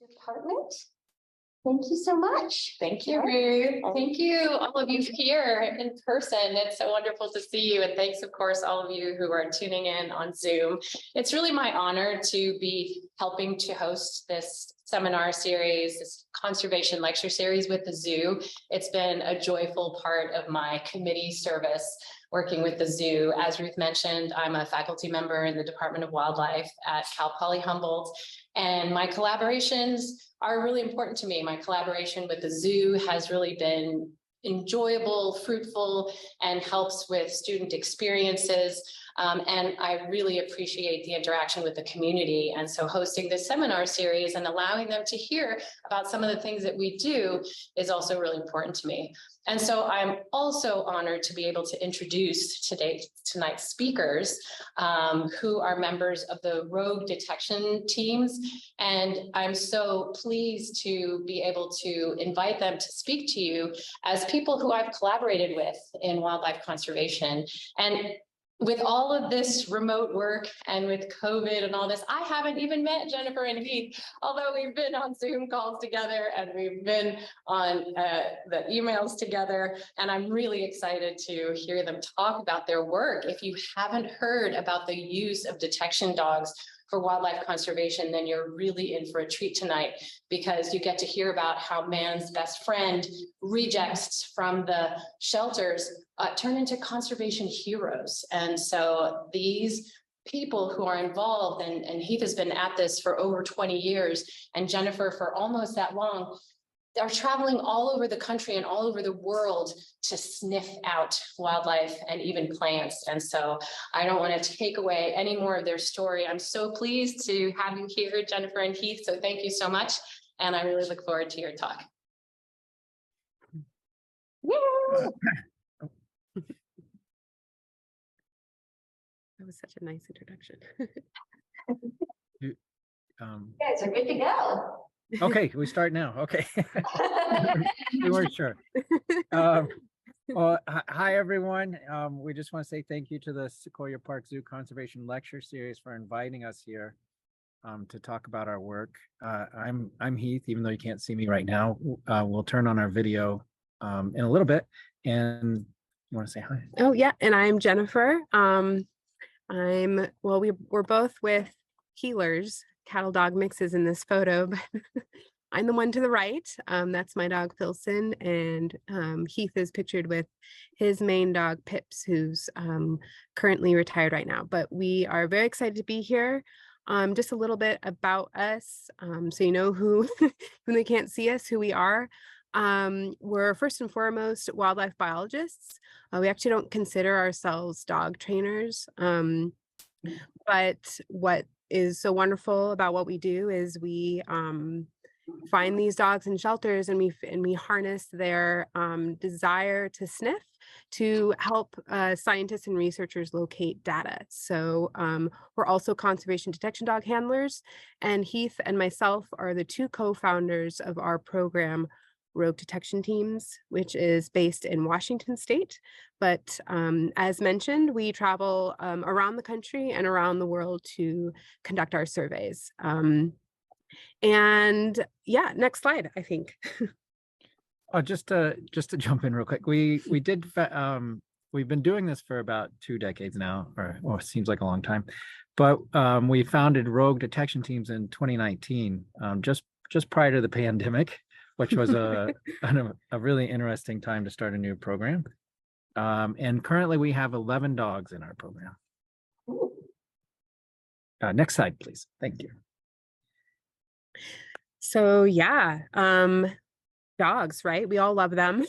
Department. Thank you so much. Thank you, Ruth. Thank you, all of you here in person. It's so wonderful to see you. And thanks, of course, all of you who are tuning in on Zoom. It's really my honor to be helping to host this seminar series, this conservation lecture series with the zoo. It's been a joyful part of my committee service working with the zoo. As Ruth mentioned, I'm a faculty member in the Department of Wildlife at Cal Poly Humboldt, and my collaborations are really important to me. My collaboration with the zoo has really been enjoyable, fruitful, and helps with student experiences. And I really appreciate the interaction with the community. And so hosting this seminar series and allowing them to hear about some of the things that we do is also really important to me. And so I'm also honored to be able to introduce tonight's speakers, who are members of the rogue detection teams. And I'm so pleased to be able to invite them to speak to you as people who I've collaborated with in wildlife conservation. And with all of this remote work and with COVID and all this, I haven't even met Jennifer and Heath, although we've been on Zoom calls together and we've been on the emails together. And I'm really excited to hear them talk about their work. If you haven't heard about the use of detection dogs for wildlife conservation, then you're really in for a treat tonight, because you get to hear about how man's best friend rejects from the shelters turn into conservation heroes. And so these people who are involved, and Heath has been at this for over 20 years, and Jennifer for almost that long, are traveling all over the country and all over the world to sniff out wildlife and even plants. And so I don't want to take away any more of their story. I'm so pleased to have you here, Jennifer and Heath. So thank you so much. And I really look forward to your talk. That was such a nice introduction. You guys are good to go. Okay, we start now. Okay. We weren't sure. Well, hi, everyone. We just want to say thank you to the Sequoia Park Zoo Conservation Lecture Series for inviting us here to talk about our work. I'm Heath, even though you can't see me right now. We'll turn on our video in a little bit. And you want to say hi? Oh, yeah. And I'm Jennifer. We're both with Healers, cattle dog mixes in this photo, but I'm the one to the right. That's my dog Pilson, and Heath is pictured with his main dog Pips, who's currently retired right now. But we are very excited to be here. Just a little bit about us, so you know who when they can't see us, who we are. We're first and foremost wildlife biologists. We actually don't consider ourselves dog trainers, but what is so wonderful about what we do is we find these dogs in shelters, and we harness their desire to sniff to help scientists and researchers locate data. So we're also conservation detection dog handlers, and Heath and myself are the two co-founders of our program, Rogue Detection Teams, which is based in Washington State. But as mentioned, we travel around the country and around the world to conduct our surveys. And yeah, next slide, I think. Oh, just to jump in real quick, we've been doing this for about 2 decades now, or it seems like a long time. But we founded Rogue Detection Teams in 2019, just prior to the pandemic, which was a really interesting time to start a new program. And currently we have 11 dogs in our program. Next slide, please. Thank you. So yeah, dogs, right? We all love them.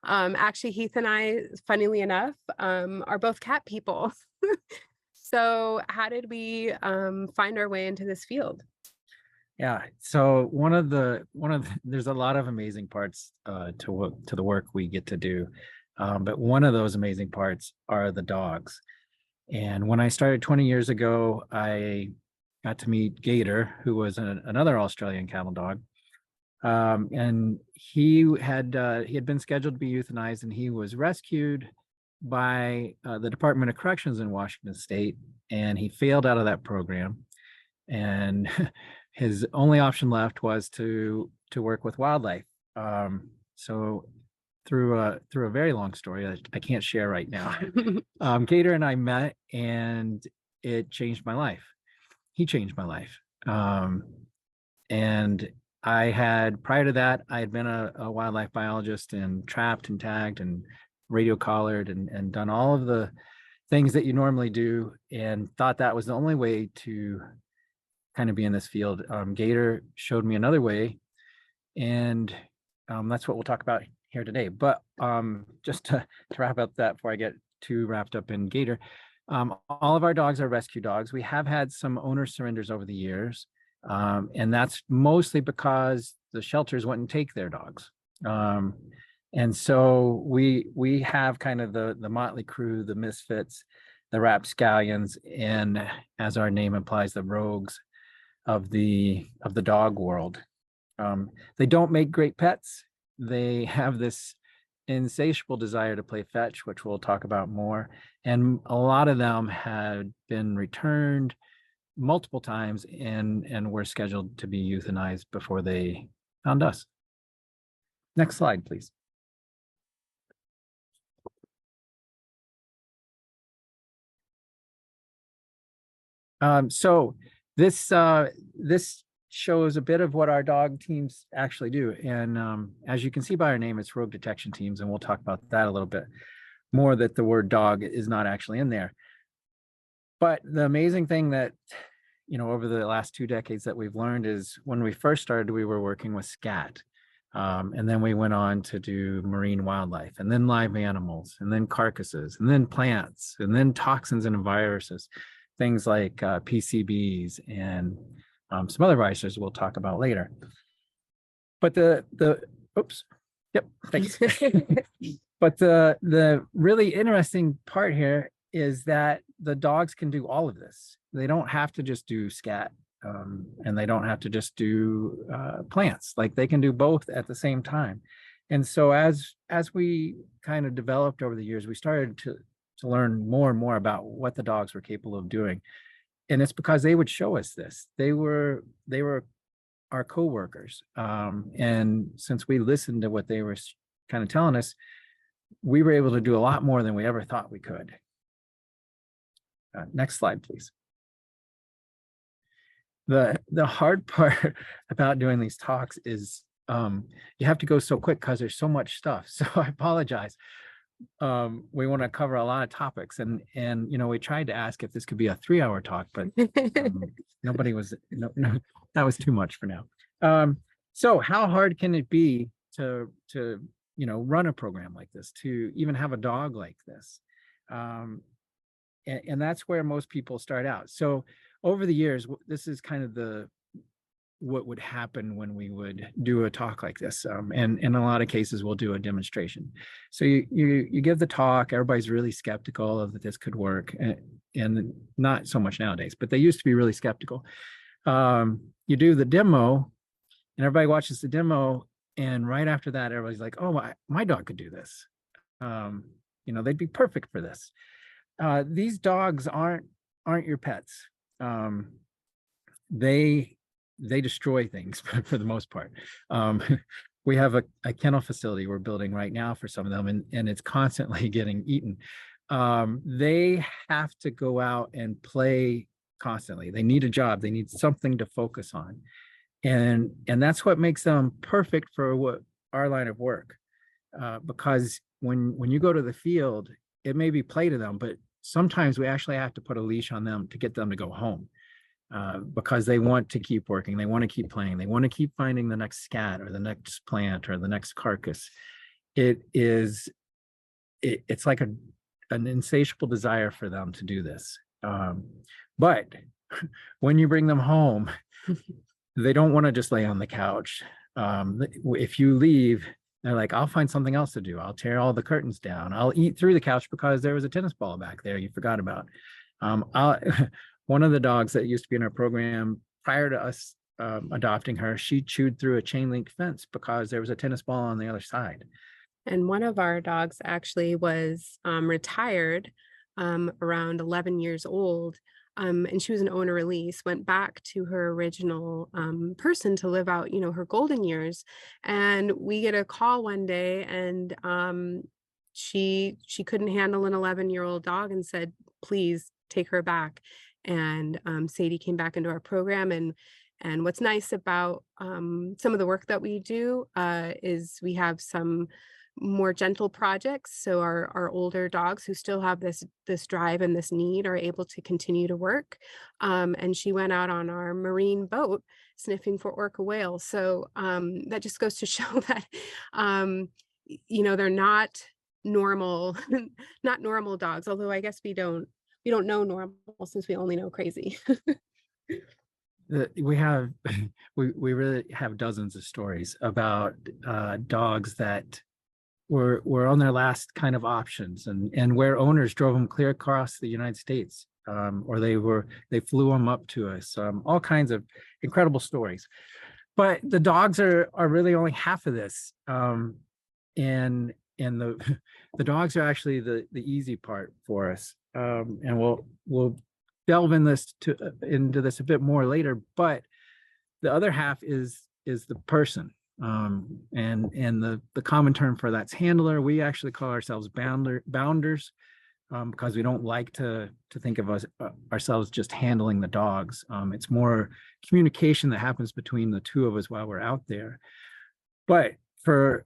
Actually, Heath and I, funnily enough, are both cat people. So how did we find our way into this field? Yeah, so there's a lot of amazing parts to the work we get to do, but one of those amazing parts are the dogs. And when I started 20 years ago, I got to meet Gator, who was another Australian cattle dog, and he had been scheduled to be euthanized, and he was rescued by the Department of Corrections in Washington State, and he failed out of that program. And his only option left was to work with wildlife. So through a very long story that I can't share right now, Gator and I met, and it changed my life. He changed my life. And I had, prior to that, I had been a wildlife biologist and trapped and tagged and radio collared and done all of the things that you normally do, and thought that was the only way to kind of be in this field. Gator showed me another way, and that's what we'll talk about here today. But just to wrap up that before I get too wrapped up in Gator, all of our dogs are rescue dogs. We have had some owner surrenders over the years, and that's mostly because the shelters wouldn't take their dogs. And so we have kind of the motley crew, the misfits, the rapscallions, and as our name implies, the rogues of the dog world. They don't make great pets. They have this insatiable desire to play fetch, which we'll talk about more. And a lot of them had been returned multiple times and were scheduled to be euthanized before they found us. Next slide, please. So this shows a bit of what our dog teams actually do. And as you can see by our name, it's rogue detection teams. And we'll talk about that a little bit more, that the word dog is not actually in there. But the amazing thing that, over the last 2 decades that we've learned is when we first started, we were working with scat. And then we went on to do marine wildlife, and then live animals, and then carcasses, and then plants, and then toxins and viruses, things like PCBs and some other viruses we'll talk about later. But thanks. But the really interesting part here is that the dogs can do all of this. They don't have to just do scat, and they don't have to just do plants. Like, they can do both at the same time. And so as we kind of developed over the years, we started to learn more and more about what the dogs were capable of doing. And it's because they would show us this. They were our co-workers. And since we listened to what they were kind of telling us, we were able to do a lot more than we ever thought we could. Next slide, please. The hard part about doing these talks is you have to go so quick because there's so much stuff. So I apologize. We want to cover a lot of topics, and we tried to ask if this could be a 3-hour talk, but nobody was no, that was too much for now. So how hard can it be to run a program like this, to even have a dog like this? And that's where most people start out. So over the years, this is kind of what would happen when we would do a talk like this. And in a lot of cases, we'll do a demonstration. So you give the talk, everybody's really skeptical of that this could work, and not so much nowadays, but they used to be really skeptical. You do the demo, and everybody watches the demo, and right after that, everybody's like, oh, my dog could do this. They'd be perfect for this. These dogs aren't your pets. They destroy things for the most part. We have a kennel facility we're building right now for some of them, and it's constantly getting eaten. They have to go out and play constantly. They need a job. They need something to focus on. And that's what makes them perfect for our line of work. Because when you go to the field, it may be play to them, but sometimes we actually have to put a leash on them to get them to go home. Because they want to keep working, they want to keep playing, they want to keep finding the next scat or the next plant or the next carcass. It's like an insatiable desire for them to do this. But when you bring them home, they don't want to just lay on the couch. If you leave, they're like, I'll find something else to do. I'll tear all the curtains down. I'll eat through the couch because there was a tennis ball back there you forgot about. One of the dogs that used to be in our program prior to us adopting her, she chewed through a chain link fence because there was a tennis ball on the other side. And one of our dogs actually was retired around 11 years old. and she was an owner release, went back to her original person to live out, her golden years. And we get a call one day, and she couldn't handle an 11-year-old dog and said, please take her back. And Sadie came back into our program. And what's nice about some of the work that we do is we have some more gentle projects. So our older dogs who still have this drive and this need are able to continue to work. And she went out on our marine boat sniffing for orca whales. So that just goes to show that, they're not normal, not normal dogs. Although I guess we don't know normal since we only know crazy. We have, we really have dozens of stories about dogs that were on their last kind of options, and where owners drove them clear across the United States, or they flew them up to us. All kinds of incredible stories. But the dogs are really only half of this, and the dogs are actually the easy part for us. And we'll delve into this a bit more later. But the other half is the person. And the common term for that's handler. We actually call ourselves bounders, because we don't like to think of ourselves just handling the dogs. It's more communication that happens between the two of us while we're out there. But for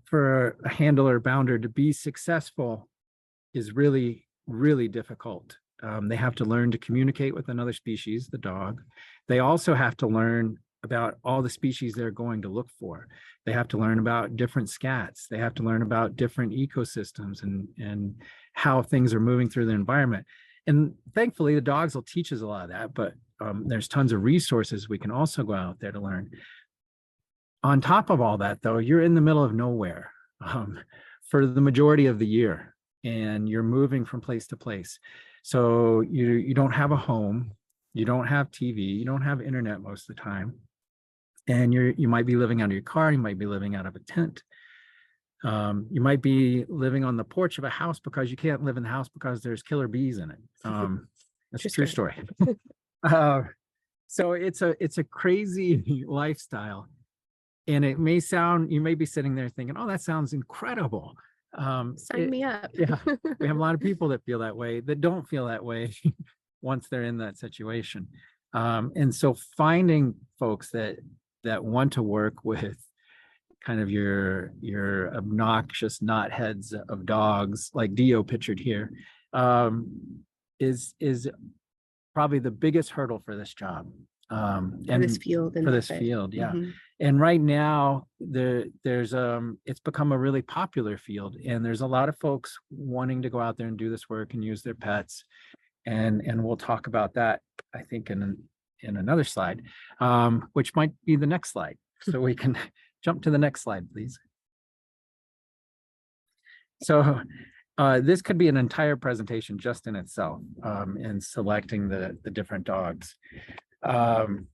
a handler bounder to be successful is really, really difficult. They have to learn to communicate with another species, the dog. They also have to learn about all the species they're going to look for. They have to learn about different scats. They have to learn about different ecosystems and how things are moving through the environment. And thankfully, the dogs will teach us a lot of that, but there's tons of resources we can also go out there to learn. On top of all that, though, you're in the middle of nowhere for the majority of the year, and you're moving from place to place. So you don't have a home, you don't have TV, you don't have internet most of the time. And you might be living out of your car, you might be living out of a tent. You might be living on the porch of a house because you can't live in the house because there's killer bees in it. That's a true story. So it's a crazy lifestyle. And it may sound, you may be sitting there thinking, oh, that sounds incredible. Sign me up. Yeah, we have a lot of people that feel that way, that don't feel that way once they're in that situation. And so finding folks that want to work with kind of your obnoxious knotheads of dogs, like Dio pictured here, is probably the biggest hurdle for this job. For this field. For this field, yeah. Mm-hmm. And right now there's it's become a really popular field, and there's a lot of folks wanting to go out there and do this work and use their pets. And we'll talk about that, I think, in another slide, which might be the next slide. So we can jump to the next slide, please. So this could be an entire presentation just in itself, in selecting the different dogs. And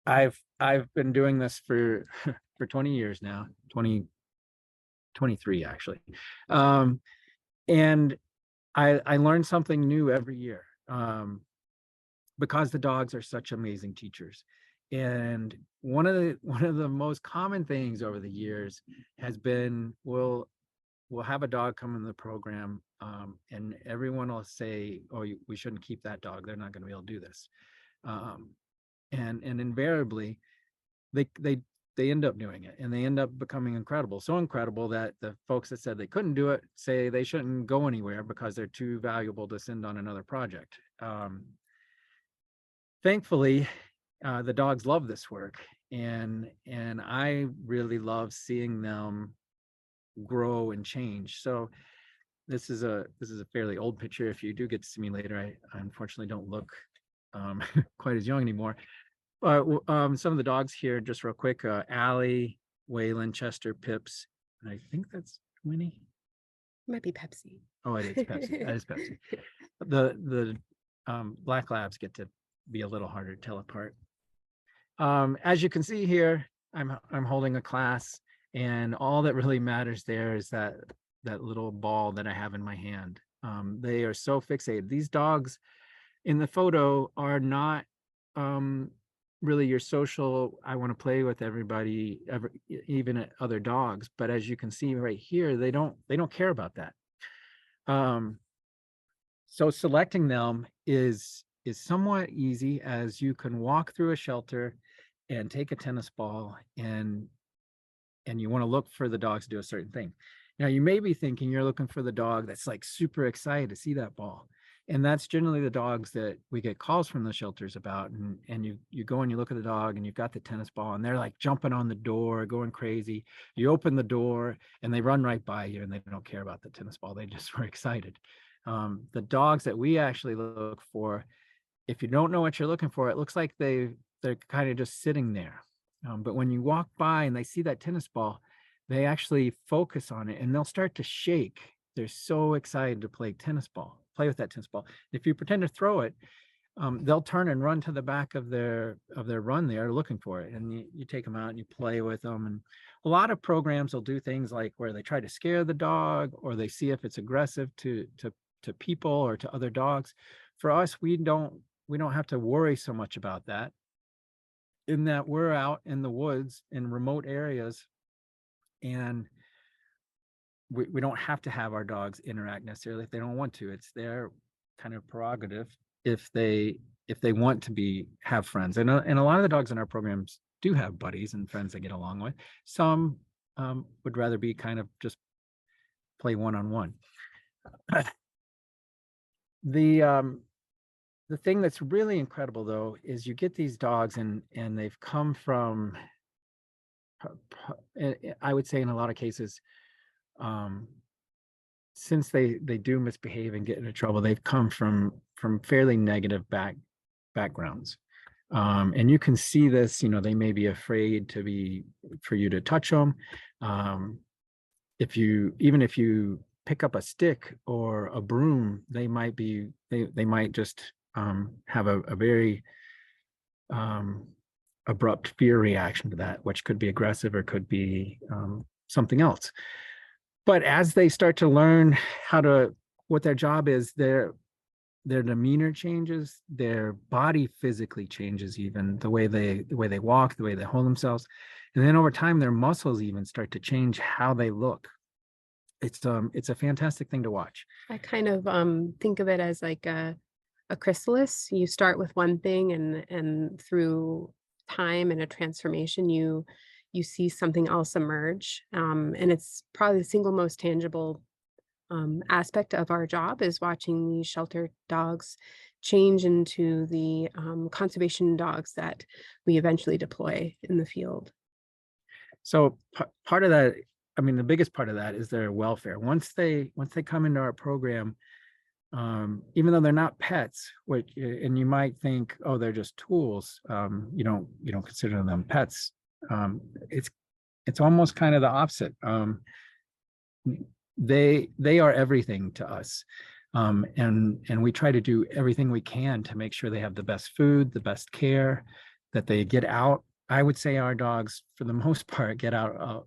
I've been doing this for 20 years now, 23 actually. And I learn something new every year, because the dogs are such amazing teachers. And one of the most common things over the years has been, we'll have a dog come in the program, and everyone will say, oh, we shouldn't keep that dog, they're not going to be able to do this. And invariably they end up doing it, and they end up becoming incredible. So incredible that the folks that said they couldn't do it say they shouldn't go anywhere because they're too valuable to send on another project. Thankfully, the dogs love this work, and I really love seeing them grow and change. So this is a fairly old picture. If you do get to see me later, I unfortunately don't look quite as young anymore. But some of the dogs here, just real quick, Allie, Waylon, Chester, Pips, and I think that's Winnie. Might be Pepsi. Oh, it is Pepsi. That is Pepsi. The Black Labs get to be a little harder to tell apart. As you can see here, I'm holding a class, and all that really matters there is that little ball that I have in my hand. They are so fixated. These dogs in the photo are not really your social, I want to play with everybody, even other dogs. But as you can see right here, they don't care about that. So selecting them is somewhat easy, as you can walk through a shelter and take a tennis ball and you want to look for the dogs to do a certain thing. Now you may be thinking you're looking for the dog that's like super excited to see that ball. And that's generally the dogs that we get calls from the shelters about. And you go and you look at the dog and you've got the tennis ball and they're like jumping on the door, going crazy. You open the door and they run right by you and they don't care about the tennis ball. They just were excited. The dogs that we actually look for, if you don't know what you're looking for, it looks like they're kind of just sitting there. But when you walk by and they see that tennis ball, they actually focus on it and they'll start to shake. They're so excited to play with that tennis ball. If you pretend to throw it, they'll turn and run to the back of their run there looking for it. And you take them out and you play with them. And a lot of programs will do things like where they try to scare the dog, or they see if it's aggressive to people or to other dogs. For us, we don't have to worry so much about that, in that we're out in the woods in remote areas, and we don't have to have our dogs interact necessarily if they don't want to. It's their kind of prerogative if they want to have friends. And a lot of the dogs in our programs do have buddies and friends they get along with. Some would rather be kind of just play one-on-one. The thing that's really incredible, though, is you get these dogs and they've come from, I would say in a lot of cases, since they do misbehave and get into trouble, they've come from fairly negative backgrounds. And you can see this, they may be afraid for you to touch them. If you pick up a stick or a broom, they might just have a very abrupt fear reaction to that, which could be aggressive or could be something else. But as they start to learn what their job is, their demeanor changes, their body physically changes, even the way they walk, the way they hold themselves. And then over time, their muscles even start to change how they look. It's a fantastic thing to watch. I kind of think of it as like a chrysalis. You start with one thing, and through time and a transformation, you see something else emerge. And it's probably the single most tangible aspect of our job, is watching these shelter dogs change into the conservation dogs that we eventually deploy in the field. So part of that, I mean, the biggest part of that is their welfare. Once they come into our program, even though they're not pets, and you might think, oh, they're just tools, you don't consider them pets. It's almost kind of the opposite. They are everything to us, and we try to do everything we can to make sure they have the best food, the best care, that they get out. I would say our dogs, for the most part, get out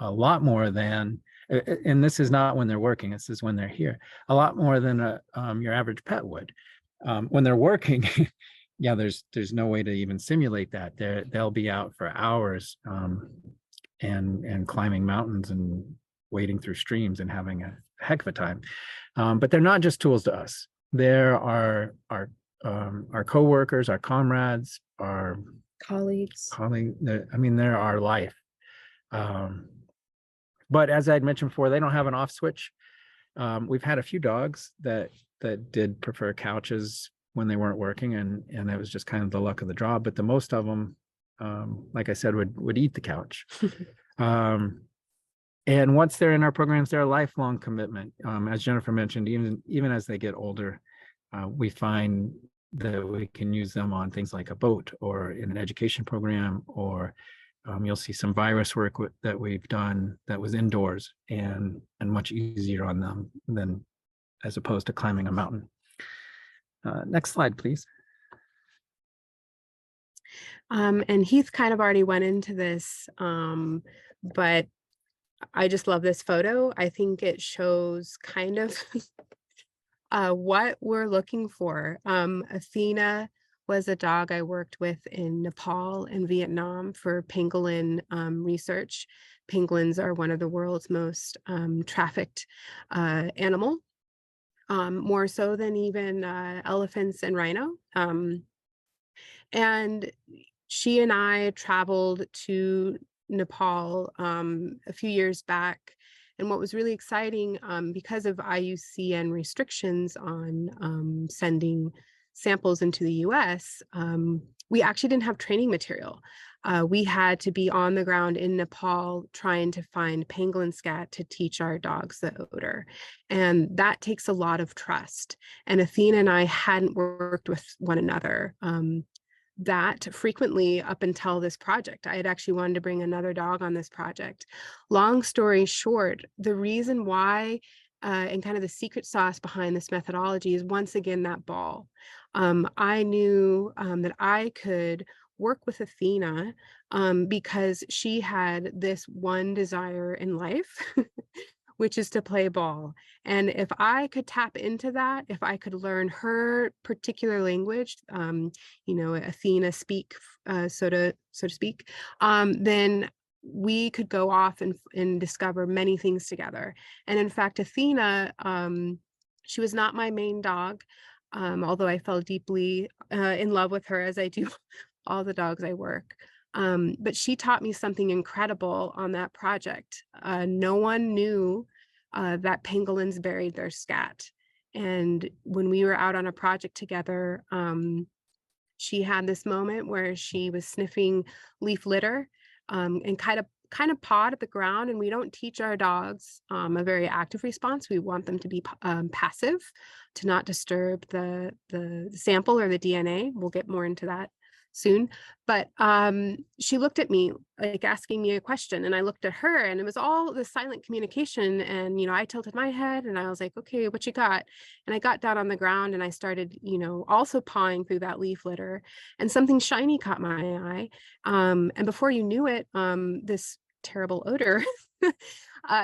a lot more than, and this is not when they're working, this is when they're here, a lot more than your average pet would. When they're working, yeah, there's no way to even simulate that. They'll be out for hours, and climbing mountains and wading through streams and having a heck of a time. But they're not just tools to us. They're our coworkers, our comrades, our Colleagues. They're our life. But as I'd mentioned before, they don't have an off switch. We've had a few dogs that did prefer couches when they weren't working, and that was just kind of the luck of the draw. But the most of them, like I said, would eat the couch. And once they're in our programs, they're a lifelong commitment. As Jennifer mentioned, even as they get older, we find that we can use them on things like a boat or in an education program, or you'll see some virus work that we've done that was indoors and much easier on them than as opposed to climbing a mountain. Next slide, please. And Heath kind of already went into this, but I just love this photo. I think it shows kind of what we're looking for. Athena was a dog I worked with in Nepal and Vietnam for pangolin research. Penguins are one of the world's most trafficked animal, more so than even elephants and rhino. And she and I traveled to Nepal a few years back. And what was really exciting, because of IUCN restrictions on sending samples into the US, we actually didn't have training material. We had to be on the ground in Nepal trying to find pangolin scat to teach our dogs the odor. And that takes a lot of trust. And Athena and I hadn't worked with one another that frequently up until this project. I had actually wanted to bring another dog on this project. Long story short, the reason why and kind of the secret sauce behind this methodology is once again that ball. I knew that I could work with Athena because she had this one desire in life, which is to play ball. And if I could tap into that, if I could learn her particular language, Athena speak, so to speak, then we could go off and discover many things together. And in fact, Athena, she was not my main dog, although I fell deeply in love with her, as I do all the dogs I work. But she taught me something incredible on that project. No one knew that pangolins buried their scat. And when we were out on a project together, she had this moment where she was sniffing leaf litter and kind of pawed at the ground. And we don't teach our dogs a very active response. We want them to be passive, to not disturb the sample or the DNA. We'll get more into that soon. But she looked at me like asking me a question, and I looked at her, and it was all the silent communication. And I tilted my head and I was like, okay, what you got? And I got down on the ground and I started also pawing through that leaf litter, and something shiny caught my eye, and before you knew it, this terrible odor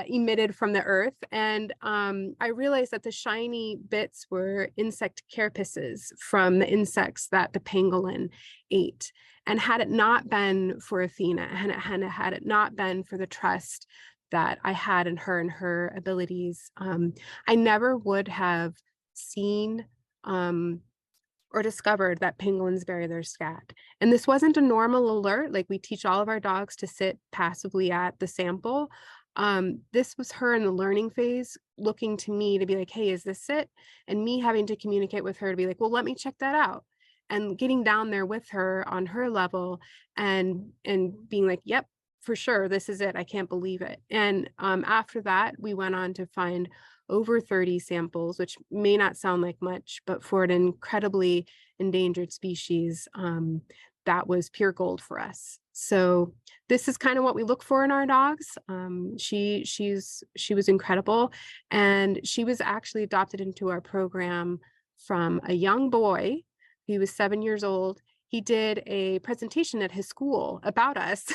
emitted from the earth. And I realized that the shiny bits were insect carapaces from the insects that the pangolin ate. And had it not been for Athena, and had it not been for the trust that I had in her and her abilities, I never would have seen or discovered that pangolins bury their scat. And this wasn't a normal alert. Like, we teach all of our dogs to sit passively at the sample. This was her in the learning phase, looking to me to be like, hey, is this it? And me having to communicate with her to be like, well, let me check that out. And getting down there with her on her level and being like, yep, for sure, this is it. I can't believe it. And after that, we went on to find over 30 samples, which may not sound like much, but for an incredibly endangered species, that was pure gold for us. So this is kind of what we look for in our dogs. She was incredible, and she was actually adopted into our program from a young boy. He was 7 years old. He did a presentation at his school about us.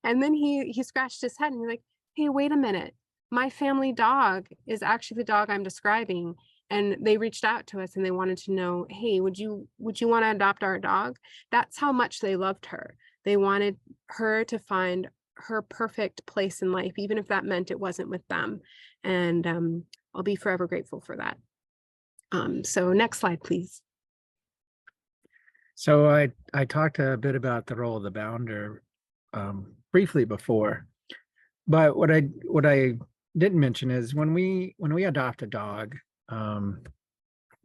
And then he scratched his head and he's like, hey, wait a minute. My family dog is actually the dog I'm describing. And they reached out to us and they wanted to know, hey, would you want to adopt our dog? That's how much they loved her. They wanted her to find her perfect place in life, even if that meant it wasn't with them. And I'll be forever grateful for that. So next slide, please. So I talked a bit about the role of the bounder briefly before, but what I didn't mention is when we adopt a dog,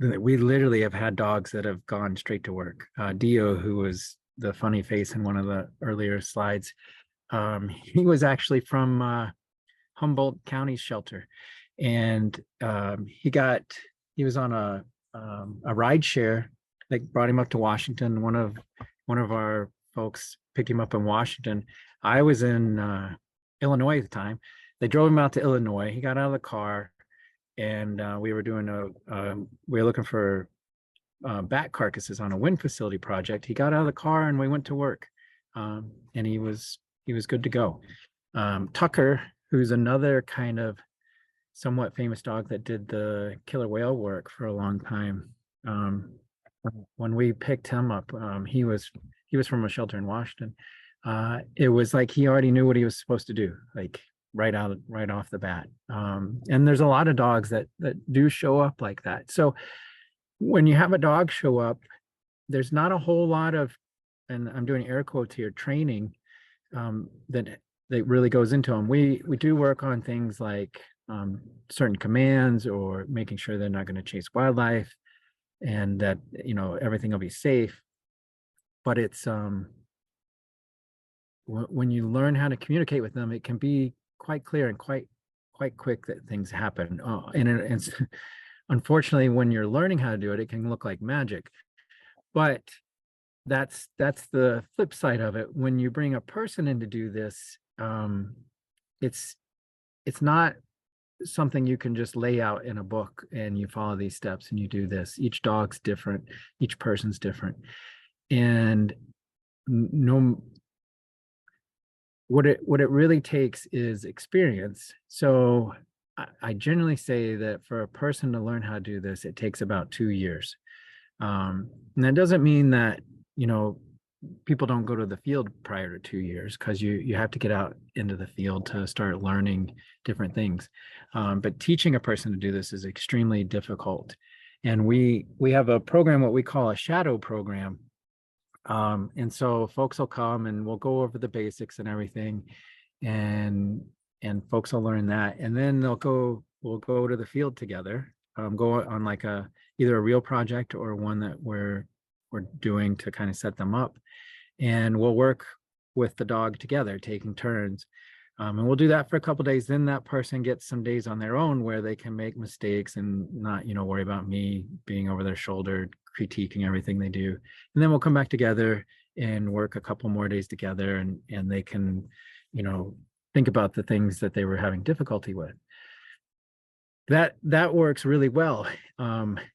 we literally have had dogs that have gone straight to work. Dio, who was the funny face in one of the earlier slides, he was actually from Humboldt County shelter, and he was on a ride share. They brought him up to Washington. One of our folks picked him up in Washington. I was in Illinois at the time. They drove him out to Illinois. He got out of the car, and we were looking for bat carcasses on a wind facility project. He got out of the car and we went to work, and he was good to go. Tucker, who's another kind of somewhat famous dog that did the killer whale work for a long time. When we picked him up, he was from a shelter in Washington. It was like he already knew what he was supposed to do, like right off the bat. And there's a lot of dogs that do show up like that. So when you have a dog show up, there's not a whole lot of, and I'm doing air quotes here, training that really goes into them. We do work on things like certain commands or making sure they're not going to chase wildlife and that, you know, everything will be safe. But it's when you learn how to communicate with them, it can be quite clear and quite quick that things happen. And it's unfortunately, when you're learning how to do it, it can look like magic. But that's the flip side of it. When you bring a person in to do this, it's not something you can just lay out in a book and you follow these steps and you do this. Each dog's different, each person's different. And what it really takes is experience. So I generally say that for a person to learn how to do this, it takes about 2 years. And that doesn't mean that, you know, people don't go to the field prior to 2 years, because you have to get out into the field to start learning different things. But teaching a person to do this is extremely difficult. And we have a program, what we call a shadow program. And so folks will come and we'll go over the basics and everything, and folks will learn that, and then we'll go to the field together, go on like either a real project or one that we're doing to kind of set them up, and we'll work with the dog together, taking turns. And we'll do that for a couple of days. Then that person gets some days on their own where they can make mistakes and not, you know, worry about me being over their shoulder, critiquing everything they do. And then we'll come back together and work a couple more days together, and they can, you know, think about the things that they were having difficulty with. That works really well.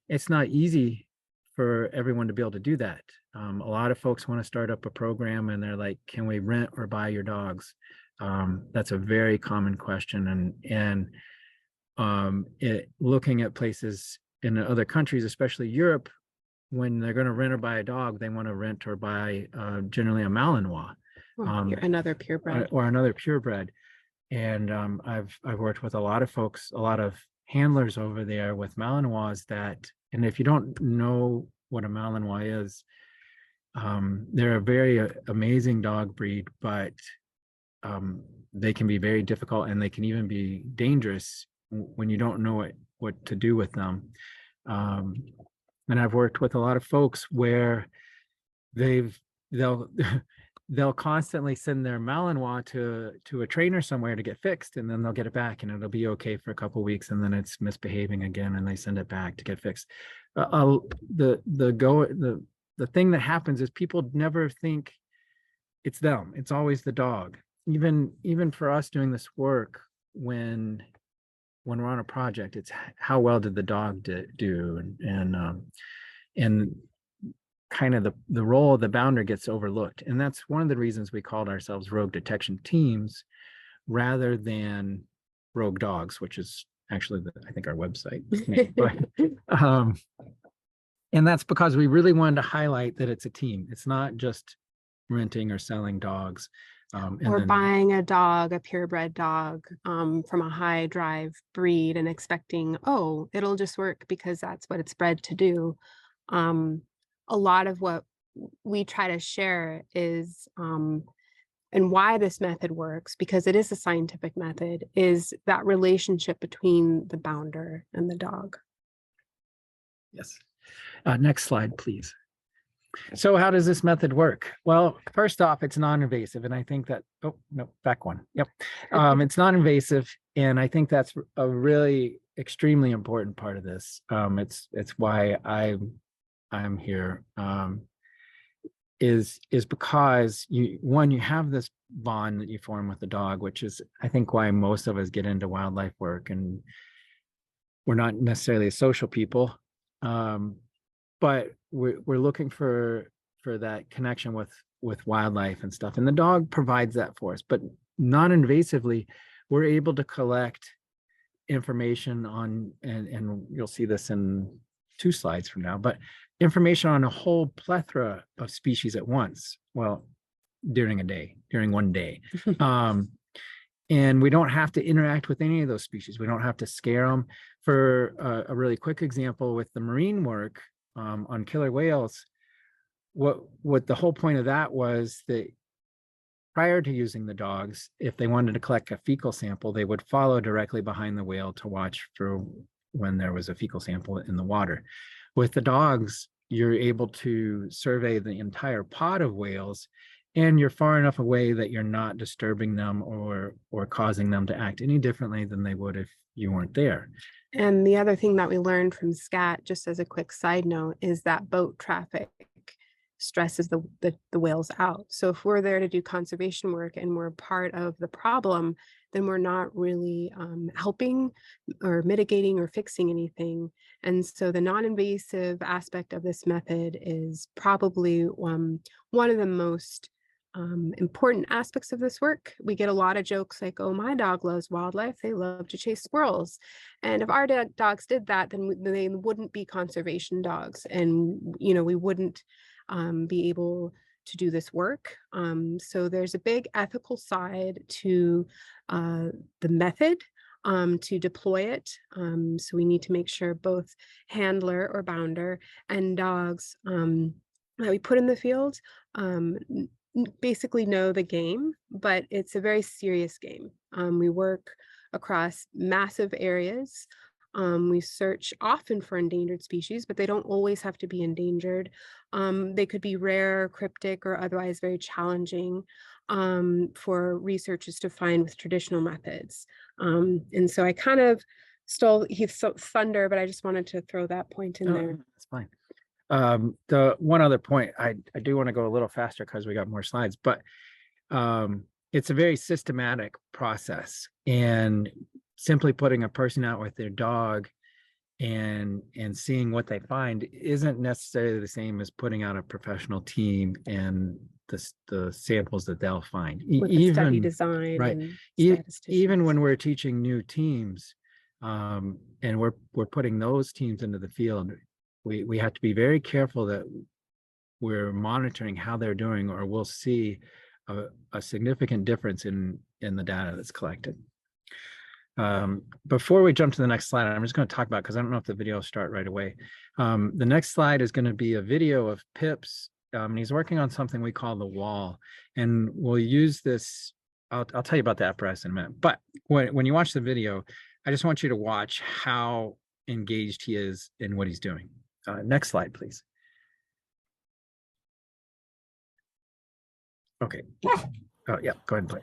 It's not easy for everyone to be able to do that. A lot of folks want to start up a program and they're like, can we rent or buy your dogs? That's a very common question. And looking at places in other countries, especially Europe, when they're going to rent or buy a dog, they want to rent or buy generally a Malinois. Another purebred. Or another purebred. And I've worked with a lot of folks, a lot of handlers over there with Malinois that, and if you don't know what a Malinois is, they're a very amazing dog breed, but they can be very difficult, and they can even be dangerous when you don't know what to do with them. And I've worked with a lot of folks where they'll constantly send their Malinois to a trainer somewhere to get fixed, and then they'll get it back and it'll be okay for a couple of weeks, and then it's misbehaving again and they send it back to get fixed. The thing that happens is people never think it's them. It's always the dog. Even for us doing this work, when we're on a project, it's how well did the dog do, and kind of the role of the bounder gets overlooked. And that's one of the reasons we called ourselves rogue detection teams rather than rogue dogs, which is actually I think our website name. But, and that's because we really wanted to highlight that it's a team. It's not just renting or selling dogs. Or buying a dog, a purebred dog from a high drive breed and expecting, oh, it'll just work because that's what it's bred to do. A lot of what we try to share is, and why this method works, because it is a scientific method, is that relationship between the bounder and the dog. Yes. Next slide, please. So how does this method work? Well, first off, it's non-invasive. And I think that, oh, no, back one. Yep. It's non-invasive. And I think that's a really extremely important part of this. It's why I'm here, is because you have this bond that you form with the dog, which is, I think, why most of us get into wildlife work, and we're not necessarily social people. But we're looking for that connection with wildlife and stuff, and the dog provides that for us. But non-invasively, we're able to collect information on, and you'll see this in 2 slides from now, but information on a whole plethora of species at once. Well, during one day. And we don't have to interact with any of those species. We don't have to scare them. For a really quick example with the marine work on killer whales, what the whole point of that was that prior to using the dogs, if they wanted to collect a fecal sample, they would follow directly behind the whale to watch for when there was a fecal sample in the water. With the dogs, you're able to survey the entire pod of whales, and you're far enough away that you're not disturbing them or causing them to act any differently than they would if you weren't there. And the other thing that we learned from SCAT, just as a quick side note, is that boat traffic stresses the whales out. So if we're there to do conservation work and we're part of the problem, then we're not really helping or mitigating or fixing anything. And so the non-invasive aspect of this method is probably one of the most important aspects of this work. We get a lot of jokes like, oh, my dog loves wildlife. They love to chase squirrels. And if our dogs did that, then they wouldn't be conservation dogs. And, you know, we wouldn't be able to do this work. So there's a big ethical side to the method, to deploy it. So we need to make sure both handler or bounder and dogs that we put in the field basically know the game, but it's a very serious game. We work across massive areas. We search often for endangered species, but they don't always have to be endangered. They could be rare, cryptic, or otherwise very challenging for researchers to find with traditional methods. And so I kind of stole Heath's thunder, but I just wanted to throw that point in there. That's fine. The one other point, I do want to go a little faster because we got more slides, but it's a very systematic process, and simply putting a person out with their dog and seeing what they find isn't necessarily the same as putting out a professional team and the samples that they'll find. With the study design, right, and even when we're teaching new teams, and we're putting those teams into the field, we have to be very careful that we're monitoring how they're doing, or we'll see a significant difference in the data that's collected. Before we jump to the next slide, I'm just going to talk about, because I don't know if the video will start right away. The next slide is going to be a video of Pip's, and he's working on something we call the wall, and we'll use this. I'll tell you about the apparatus in a minute, but when you watch the video, I just want you to watch how engaged he is in what he's doing. Next slide, please. Okay. Oh, yeah, go ahead and play.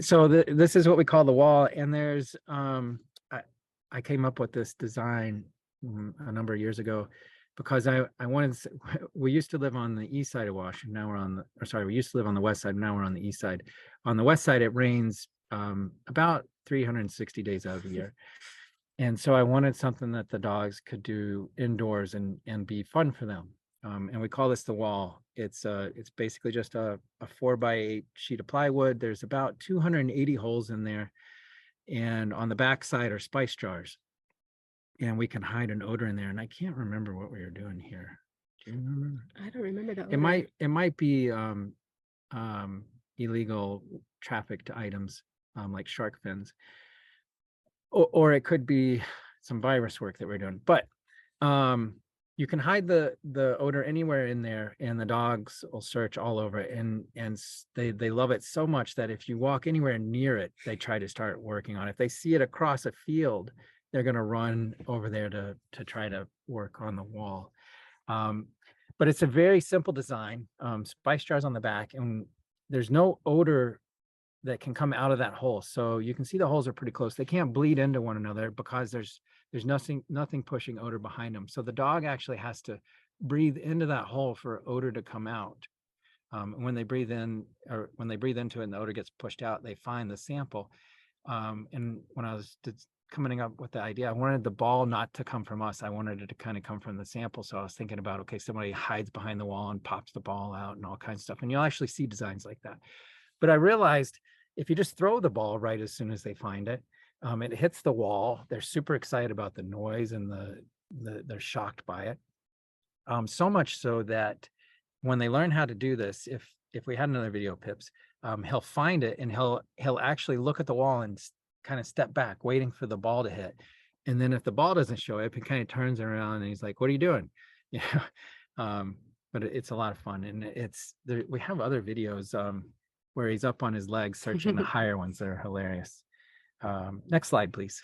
So this is what we call the wall, and there's I came up with this design a number of years ago because I wanted to, we used to live on the east side of Washington. Now we're on the, or sorry, we used to live on the west side. Now we're on the east side. On the west side, it rains about 360 days out of the year. And so I wanted something that the dogs could do indoors and be fun for them. And we call this the wall. It's basically just a 4x8 sheet of plywood. There's about 280 holes in there. And on the back side are spice jars. And we can hide an odor in there. And I can't remember what we were doing here. Do you remember? I don't remember that. It might be illegal trafficked items like shark fins. Or it could be some virus work that we're doing. But you can hide the odor anywhere in there, and the dogs will search all over it, and they love it so much that if you walk anywhere near it, they try to start working on it. If they see it across a field, they're going to run over there to try to work on the wall. But it's a very simple design. Spice jars on the back, and there's no odor that can come out of that hole. So you can see the holes are pretty close. They can't bleed into one another because there's nothing pushing odor behind them. So the dog actually has to breathe into that hole for odor to come out. When they breathe in, or when they breathe into it and the odor gets pushed out, they find the sample. And when I was coming up with the idea, I wanted the ball not to come from us. I wanted it to kind of come from the sample. So I was thinking about, okay, somebody hides behind the wall and pops the ball out and all kinds of stuff. And you'll actually see designs like that. But I realized if you just throw the ball right as soon as they find it, it hits the wall. They're super excited about the noise and they're shocked by it. So much so that when they learn how to do this, if we had another video, Pips, he'll find it and he'll actually look at the wall and kind of step back, waiting for the ball to hit. And then if the ball doesn't show up, he kind of turns around and he's like, "What are you doing?" But it's a lot of fun, and we have other videos where he's up on his legs searching the higher ones that are hilarious. Next slide, please.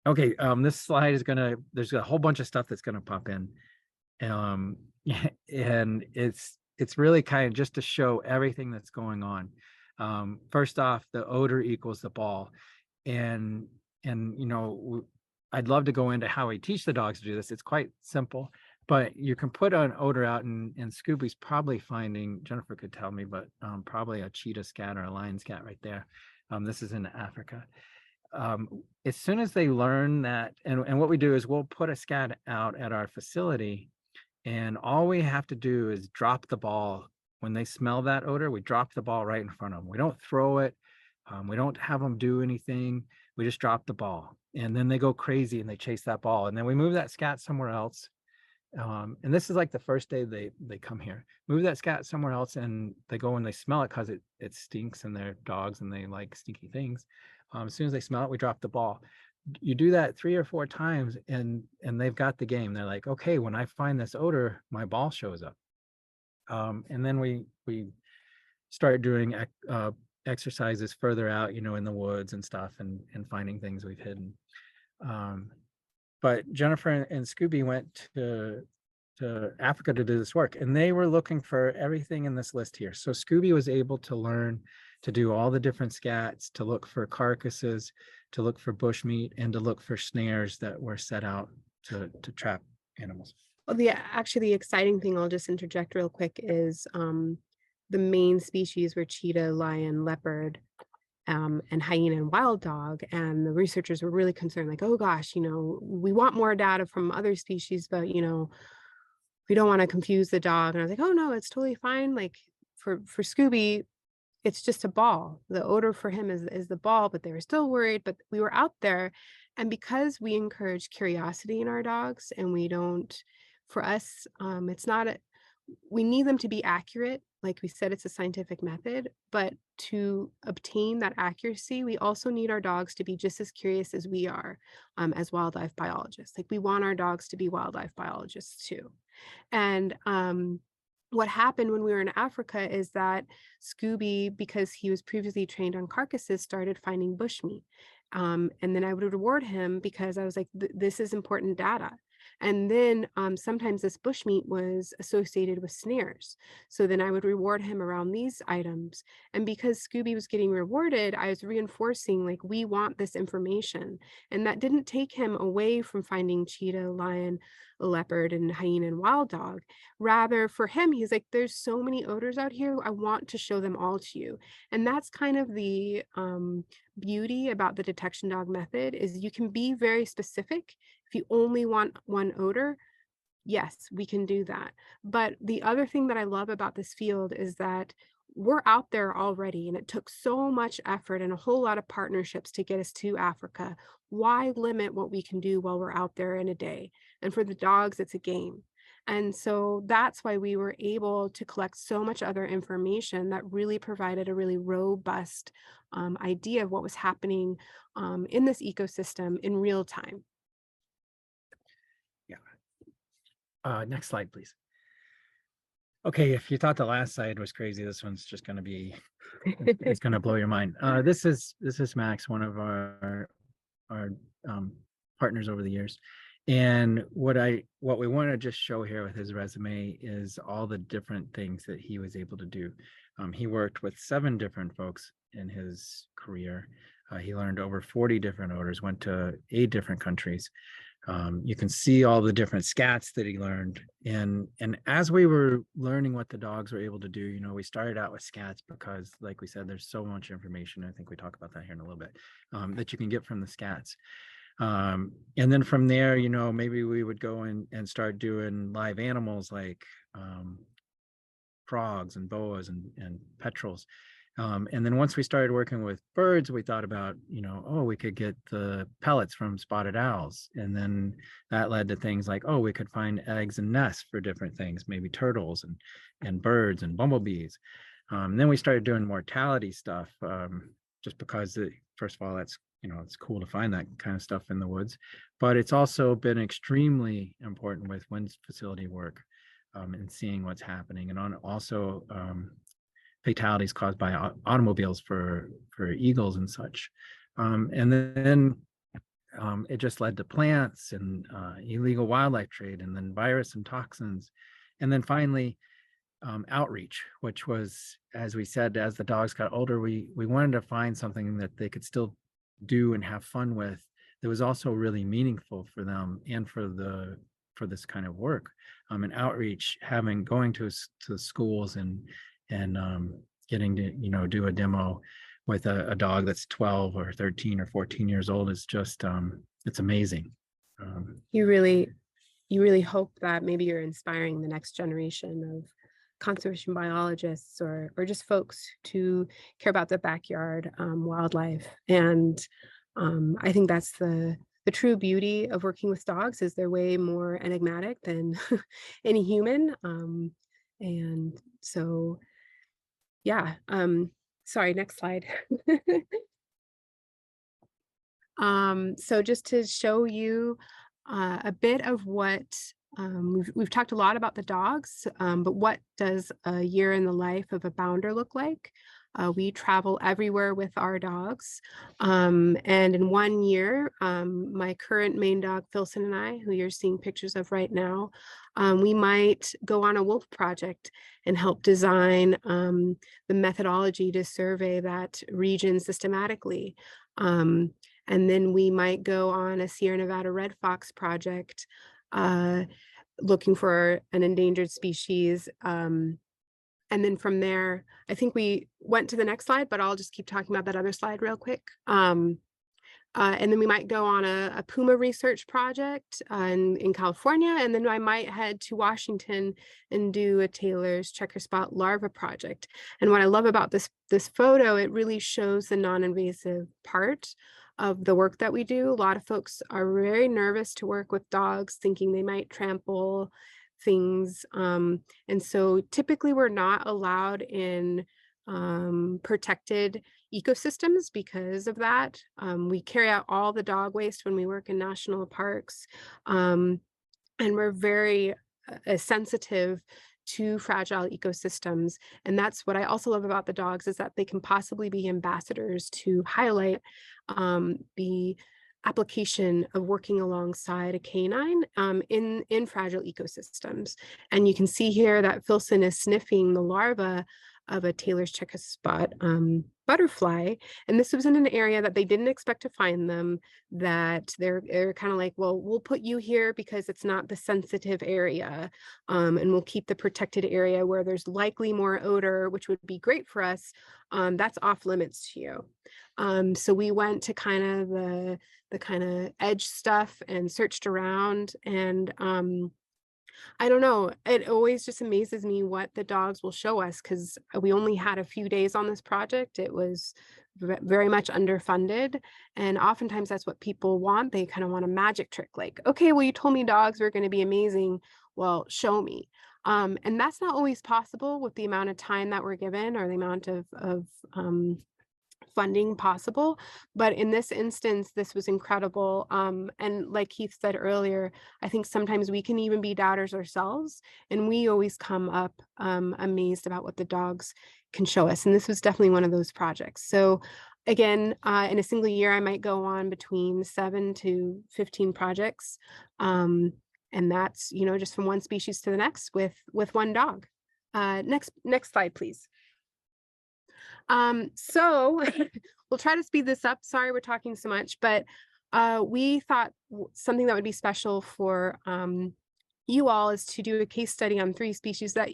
Okay, this slide is there's a whole bunch of stuff that's gonna pop in. And it's really kind of just to show everything that's going on. First off, the odor equals the ball. And I'd love to go into how we teach the dogs to do this. It's quite simple, but you can put an odor out, and Scooby's probably finding, Jennifer could tell me, but probably a cheetah scat or a lion scat right there. This is in Africa. As soon as they learn that, and what we do is we'll put a scat out at our facility, and all we have to do is drop the ball. When they smell that odor, we drop the ball right in front of them. We don't throw it. We don't have them do anything. We just drop the ball, and then they go crazy and they chase that ball, and then we move that scat somewhere else. And this is like the first day they come here. Move that scat somewhere else, and they go and they smell it because it stinks, and they're dogs and they like stinky things. As soon as they smell it, we drop the ball. You do that 3 or 4 times, and they've got the game. They're like, okay, when I find this odor, my ball shows up. And then we start doing exercises further out, in the woods and stuff, and finding things we've hidden. But Jennifer and Scooby went to Africa to do this work, and they were looking for everything in this list here. So Scooby was able to learn to do all the different scats, to look for carcasses, to look for bushmeat, and to look for snares that were set out to trap animals. Well, actually, the exciting thing, I'll just interject real quick, is the main species were cheetah, lion, leopard, and hyena and wild dog. And the researchers were really concerned, like, oh gosh, we want more data from other species, but we don't want to confuse the dog. And I was like, oh no, it's totally fine. Like for Scooby, it's just a ball. The odor for him is the ball, but they were still worried. But we were out there, and because we encourage curiosity in our dogs, and we don't, for us, it's not we need them to be accurate. Like we said, it's a scientific method, but to obtain that accuracy, we also need our dogs to be just as curious as we are, as wildlife biologists. Like we want our dogs to be wildlife biologists too. And what happened when we were in Africa is that Scooby, because he was previously trained on carcasses, started finding bushmeat. And then I would reward him because I was like, this is important data. And then sometimes this bushmeat was associated with snares. So then I would reward him around these items. And because Scooby was getting rewarded, I was reinforcing, like, we want this information. And that didn't take him away from finding cheetah, lion, leopard, and hyena and wild dog. Rather, for him, he's like, there's so many odors out here. I want to show them all to you. And that's kind of the beauty about the detection dog method, is you can be very specific. If you only want one odor, yes, we can do that. But the other thing that I love about this field is that we're out there already, and it took so much effort and a whole lot of partnerships to get us to Africa. Why limit what we can do while we're out there in a day? And for the dogs, it's a game. And so that's why we were able to collect so much other information that really provided a really robust idea of what was happening in this ecosystem in real time. Yeah. Next slide, please. Okay, if you thought the last slide was crazy, this one's just going to be, it's going to blow your mind. This is Max, one of our partners over the years. And what we want to just show here with his resume is all the different things that he was able to do. He worked with 7 different folks in his career. He learned over 40 different odors, went to 8 different countries. You can see all the different scats that he learned. And as we were learning what the dogs were able to do, you know, we started out with scats because, like we said, there's so much information. I think we talk about that here in a little bit, that you can get from the scats. And then from there, you know, maybe we would go in and start doing live animals like frogs and boas and petrels. And then once we started working with birds, we thought about, you know, oh, we could get the pellets from spotted owls. And then that led to things like, oh, we could find eggs and nests for different things, maybe turtles and birds and bumblebees. Then we started doing mortality stuff, just because, first of all, that's, you know, it's cool to find that kind of stuff in the woods, but it's also been extremely important with wind facility work, and seeing what's happening, and also fatalities caused by automobiles for eagles and such. And then it just led to plants and illegal wildlife trade, and then virus and toxins. And then finally, outreach, which was, as we said, as the dogs got older, we wanted to find something that they could still do and have fun with that was also really meaningful for them and for this kind of work. And outreach, going to schools and getting to, you know, do a demo with a dog that's 12 or 13 or 14 years old is just, it's amazing. You really hope that maybe you're inspiring the next generation of conservation biologists or just folks to care about the backyard wildlife. And I think that's the true beauty of working with dogs, is they're way more enigmatic than any human. And so, yeah, sorry, next slide. So just to show you a bit of what we've talked a lot about the dogs, but what does a year in the life of a bounder look like? We travel everywhere with our dogs. And in 1 year, my current main dog, Filson, and I, who you're seeing pictures of right now, we might go on a wolf project and help design the methodology to survey that region systematically. And then we might go on a Sierra Nevada red fox project, looking for an endangered species. And then from there, I think we went to the next slide, but I'll just keep talking about that other slide real quick. And then we might go on a puma research project in California, and then I might head to Washington and do a Taylor's checker spot larva project. And what I love about this photo, it really shows the non-invasive part of the work that we do. A lot of folks are very nervous to work with dogs, thinking they might trample things. And so typically we're not allowed in protected ecosystems because of that. We carry out all the dog waste when we work in national parks. And we're very sensitive to fragile ecosystems. And that's what I also love about the dogs, is that they can possibly be ambassadors to highlight the application of working alongside a canine in fragile ecosystems. And you can see here that Filson is sniffing the larva of a Taylor's checker spot butterfly. And this was in an area that they didn't expect to find them, that they're kind of like, well, we'll put you here because it's not the sensitive area. And we'll keep the protected area where there's likely more odor, which would be great for us. That's off limits to you. So we went to kind of the kind of edge stuff and searched around, and I don't know, it always just amazes me what the dogs will show us, because we only had a few days on this project. It was very much underfunded, and oftentimes that's what people want. They kind of want a magic trick, like, okay, well, you told me dogs were going to be amazing, well, show me. And that's not always possible with the amount of time that we're given, or the amount of funding possible. But in this instance, this was incredible. And like Heath said earlier, I think sometimes we can even be doubters ourselves, and we always come up amazed about what the dogs can show us. And this was definitely one of those projects. So again, in a single year, I might go on between 7 to 15 projects. And that's, you know, just from one species to the next with one dog. Next slide, please. So we'll try to speed this up. Sorry, we're talking so much, but We thought something that would be special for you all is to do a case study on 3 species that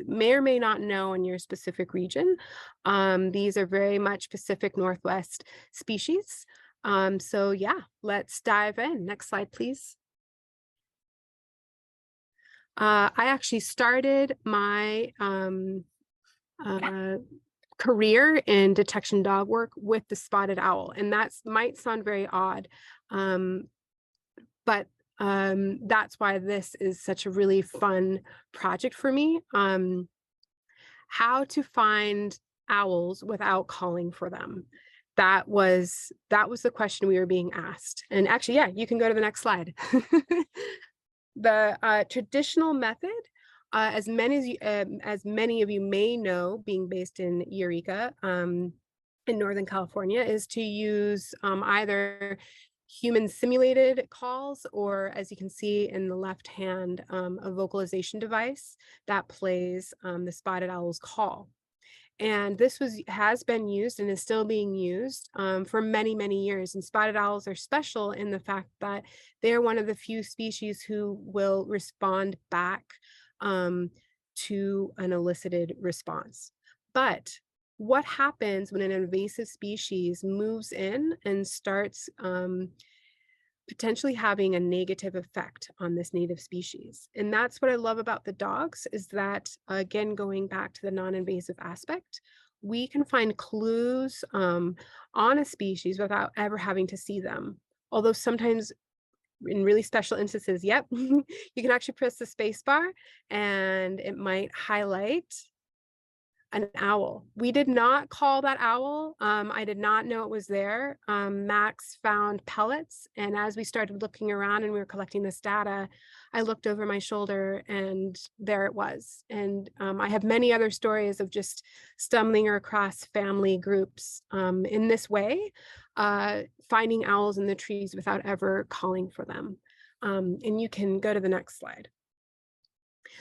may or may not know in your specific region. These are very much Pacific Northwest species. So yeah, let's dive in. Next slide, please. I actually started my career in detection dog work with the spotted owl, and that might sound very odd, but that's why this is such a really fun project for me. How to find owls without calling for them. That was the question we were being asked. And actually, yeah, you can go to the next slide. The traditional method, as many of you may know, being based in Eureka, in Northern California, is to use either human simulated calls, or as you can see in the left hand, a vocalization device that plays the spotted owl's call. And this has been used and is still being used for many, many years. And spotted owls are special in the fact that they're one of the few species who will respond back to an elicited response. But what happens when an invasive species moves in and starts potentially having a negative effect on this native species? And that's what I love about the dogs, is that, again, going back to the non-invasive aspect, we can find clues on a species without ever having to see them. Although sometimes in really special instances, yep, you can actually press the space bar and it might highlight an owl. We did not call that owl. I did not know it was there. Max found pellets, and as we started looking around and we were collecting this data, I looked over my shoulder and there it was. And I have many other stories of just stumbling across family groups in this way, finding owls in the trees without ever calling for them. And you can go to the next slide.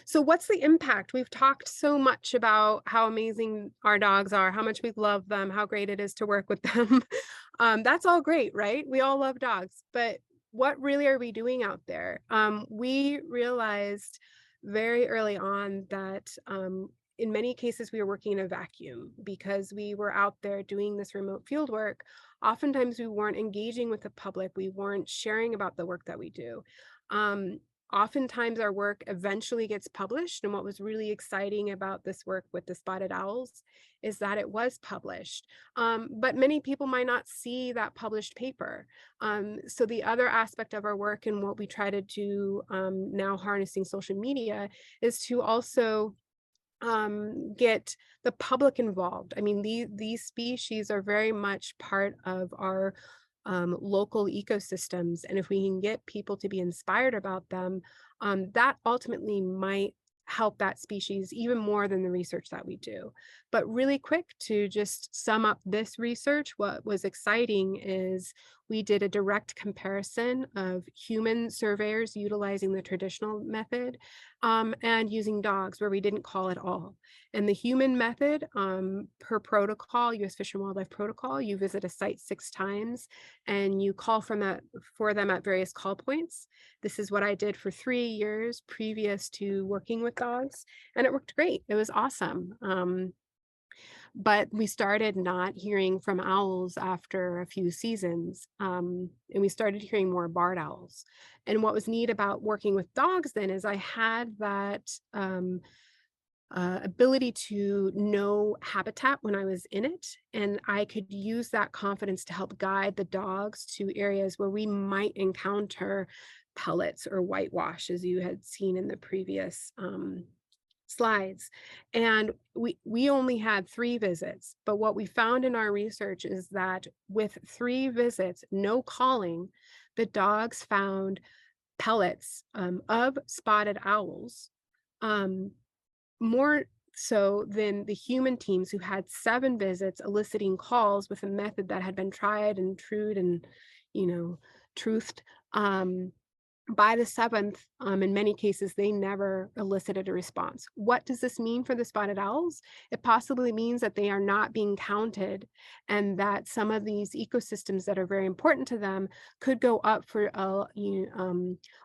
So what's the impact? We've talked so much about how amazing our dogs are, how much we love them, how great it is to work with them. That's all great, right? We all love dogs, but what really are we doing out there? We realized very early on that in many cases we were working in a vacuum because we were out there doing this remote field work. Oftentimes we weren't engaging with the public. We weren't sharing about the work that we do. Oftentimes our work eventually gets published, and what was really exciting about this work with the spotted owls is that it was published, but many people might not see that published paper. So the other aspect of our work and what we try to do now, harnessing social media, is to also get the public involved. I mean, these species are very much part of our local ecosystems. And if we can get people to be inspired about them, that ultimately might help that species even more than the research that we do. But really quick, to just sum up this research, what was exciting is we did a direct comparison of human surveyors utilizing the traditional method and using dogs, where we didn't call at all. And the human method, per protocol, U.S. Fish and Wildlife Protocol, you visit a site 6 times and you call for them at various call points. This is what I did for 3 years previous to working with dogs, and it worked great. It was awesome. But we started not hearing from owls after a few seasons, and we started hearing more barred owls. And what was neat about working with dogs then is I had that ability to know habitat when I was in it, and I could use that confidence to help guide the dogs to areas where we might encounter pellets or whitewash, as you had seen in the previous slides. And we only had 3 visits, but what we found in our research is that with 3 visits, no calling, the dogs found pellets of spotted owls, more so than the human teams who had 7 visits eliciting calls with a method that had been tried and trued and, truthed. By the seventh, in many cases, they never elicited a response. What does this mean for the spotted owls? It possibly means that they are not being counted and that some of these ecosystems that are very important to them could go up for a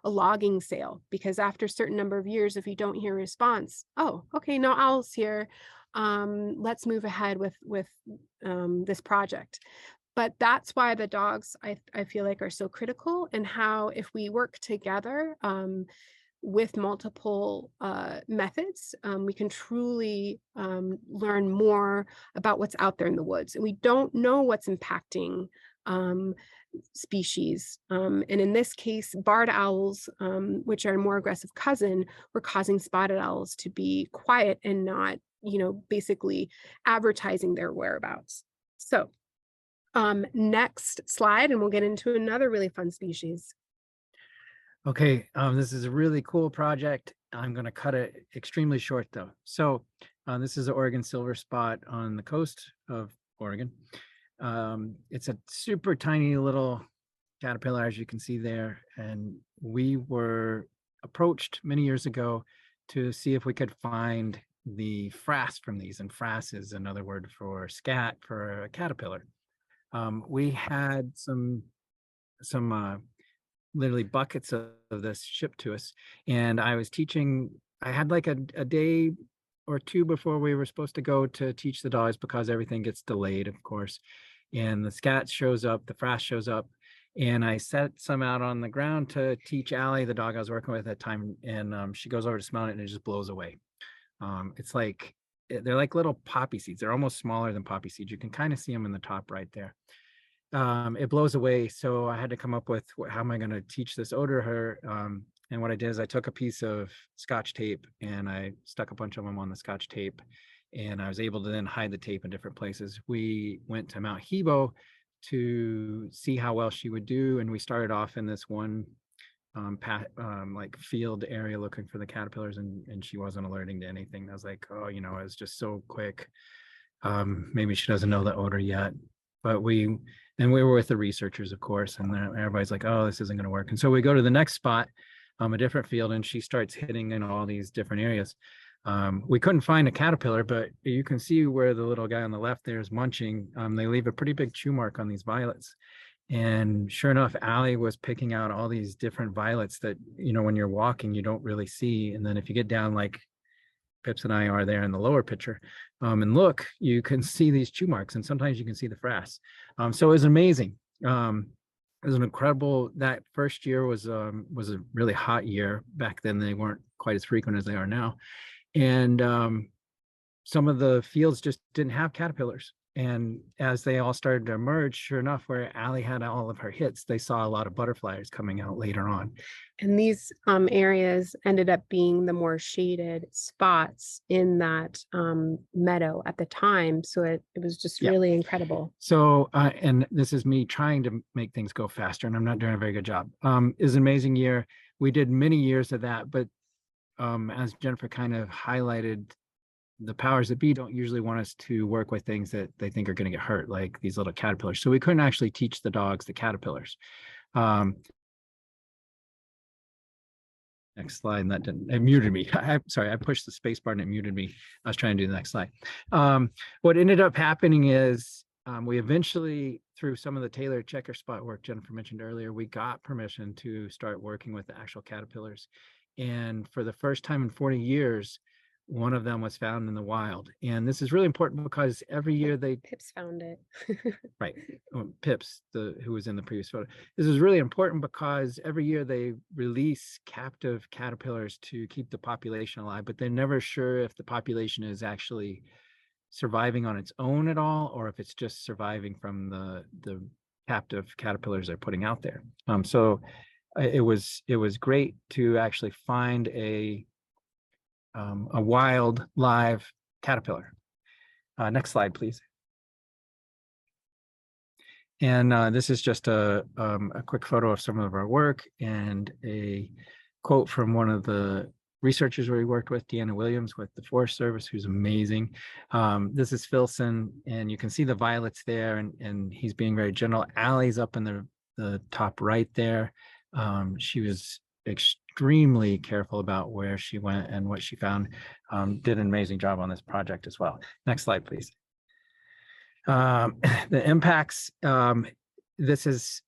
logging sale, because after a certain number of years, if you don't hear a response, oh, okay, no owls here. Let's move ahead with this project. But that's why the dogs, I feel like, are so critical, and how if we work together with multiple methods, we can truly learn more about what's out there in the woods. And we don't know what's impacting species. And in this case, barred owls, which are a more aggressive cousin, were causing spotted owls to be quiet and not, basically advertising their whereabouts. So next slide, and we'll get into another really fun species. Okay, this is a really cool project. I'm going to cut it extremely short though. So this is an Oregon silver spot on the coast of Oregon. It's a super tiny little caterpillar, as you can see there. And we were approached many years ago to see if we could find the frass from these. And frass is another word for scat for a caterpillar. We had some literally buckets of this shipped to us, and I was teaching. I had like a day or two before we were supposed to go to teach the dogs, because everything gets delayed, of course. And the scat shows up, the frass shows up, and I set some out on the ground to teach Allie, the dog I was working with at that time, and she goes over to smell it and it just blows away. It's like, they're like little poppy seeds. They're almost smaller than poppy seeds. You can kind of see them in the top right there. It blows away. So I had to come up with how am I going to teach this odor to her? And what I did is I took a piece of Scotch tape and I stuck a bunch of them on the Scotch tape, and I was able to then hide the tape in different places. We went to Mount Hebo to see how well she would do, and we started off in this one like field area looking for the caterpillars, and she wasn't alerting to anything. I was like, oh, it was just so quick. Maybe she doesn't know the odor yet. But we were with the researchers, of course, and everybody's like, oh, this isn't going to work. And so we go to the next spot, a different field, and she starts hitting in all these different areas. We couldn't find a caterpillar, but you can see where the little guy on the left there is munching. They leave a pretty big chew mark on these violets. And sure enough, Allie was picking out all these different violets that, when you're walking, you don't really see. And then if you get down like Pips and I are there in the lower picture, and look, you can see these chew marks, and sometimes you can see the frass. So it was amazing. It was an incredible, that first year was a really hot year. Back then they weren't quite as frequent as they are now. And some of the fields just didn't have caterpillars. And as they all started to emerge, sure enough, where Allie had all of her hits, they saw a lot of butterflies coming out later on. And these areas ended up being the more shaded spots in that meadow at the time. So it was just really incredible. So, and this is me trying to make things go faster, and I'm not doing a very good job. It was an amazing year. We did many years of that, but as Jennifer kind of highlighted, the powers that be don't usually want us to work with things that they think are going to get hurt, like these little caterpillars. So we couldn't actually teach the dogs the caterpillars. Next slide, and that didn't, it muted me. Sorry, I pushed the space bar and it muted me. I was trying to do the next slide. What ended up happening is we eventually, through some of the tailored checker spot work Jennifer mentioned earlier, we got permission to start working with the actual caterpillars. And for the first time in 40 years, one of them was found in the wild. And this is really important because every year Pips found it. Right. Pips, who was in the previous photo. This is really important because every year they release captive caterpillars to keep the population alive, but they're never sure if the population is actually surviving on its own at all, or if it's just surviving from the captive caterpillars they're putting out there. So it was great to actually find a wild live caterpillar. Next slide, please. And this is just a quick photo of some of our work and a quote from one of the researchers we worked with, Deanna Williams with the Forest Service, who's amazing. This is Filson, and you can see the violets there, and he's being very general. Allie's up in the top right there. She was extremely careful about where she went and what she found. Did an amazing job on this project as well. Next slide, please. The impacts, this is,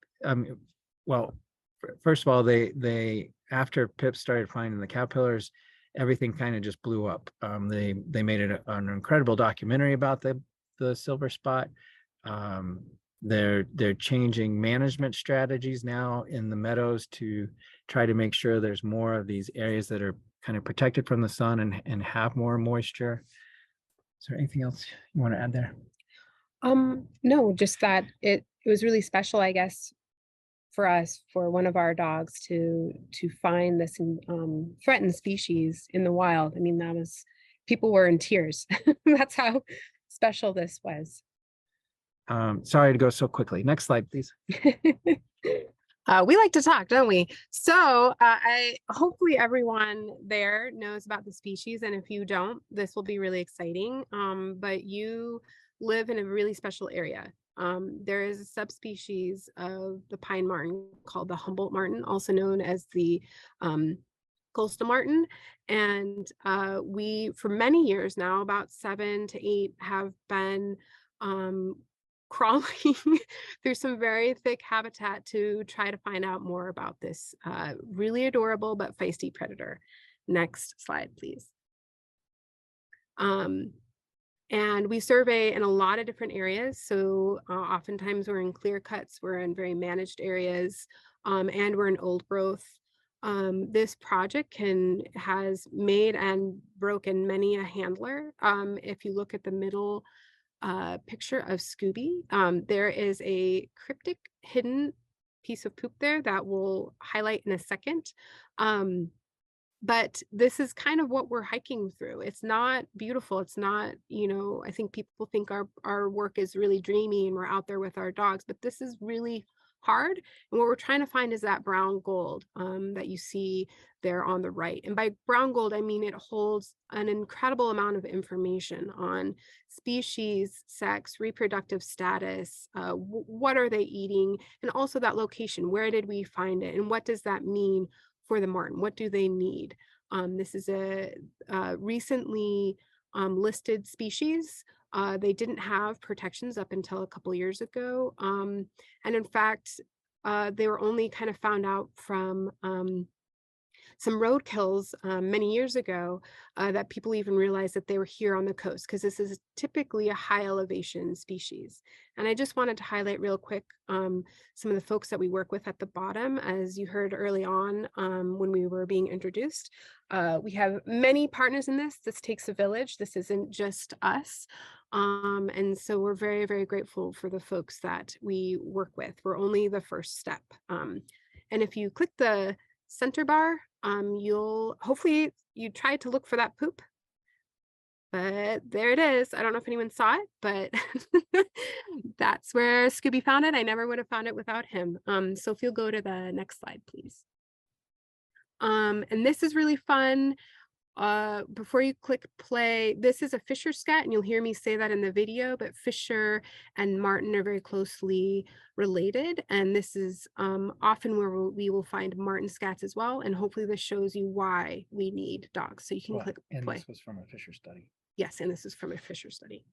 well, first of all, they after Pip started finding the caterpillars, everything kind of just blew up. They made it an incredible documentary about the silver spot. They're changing management strategies now in the meadows to try to make sure there's more of these areas that are kind of protected from the sun and have more moisture. Is there anything else you want to add there? No, just that it was really special, I guess, for us, for one of our dogs to find this threatened species in the wild. I mean, people were in tears. That's how special this was. Sorry to go so quickly. Next slide, please. We like to talk, don't we? So hopefully everyone there knows about the species, and if you don't, this will be really exciting. But you live in a really special area. There is a subspecies of the pine marten called the Humboldt marten, also known as the coastal marten. And we, for many years now, about 7 to 8, have been crawling through some very thick habitat to try to find out more about this really adorable but feisty predator. Next slide, please. And we survey in a lot of different areas. So oftentimes we're in clear cuts, we're in very managed areas, and we're in old growth. This project has made and broken many a handler. If you look at the middle picture of Scooby, there is a cryptic hidden piece of poop there that we'll highlight in a second. But this is kind of what we're hiking through. It's not beautiful. It's not, I think people think our work is really dreamy and we're out there with our dogs, but this is really hard. And what we're trying to find is that brown gold that you see there on the right. And by brown gold, I mean it holds an incredible amount of information on species, sex, reproductive status, what are they eating, and also that location. Where did we find it? And what does that mean for the marten? What do they need? This is a recently listed species. They didn't have protections up until a couple years ago. And in fact, they were only kind of found out from some roadkills many years ago that people even realized that they were here on the coast, because this is typically a high elevation species. And I just wanted to highlight real quick some of the folks that we work with at the bottom. As you heard early on when we were being introduced, we have many partners in this. This takes a village. This isn't just us. And so we're very, very grateful for the folks that we work with. We're only the first step. And if you click the center bar, hopefully you tried to look for that poop, but there it is. I don't know if anyone saw it, but that's where Scooby found it. I never would have found it without him. So if you'll go to the next slide, please. And this is really fun. Before you click play, this is a Fisher scat, and you'll hear me say that in the video, but Fisher and marten are very closely related. And this is often where we will find marten scats as well. And hopefully this shows you why we need dogs. So you can click and play. This was from a Fisher study. Yes, and this is from a Fisher study.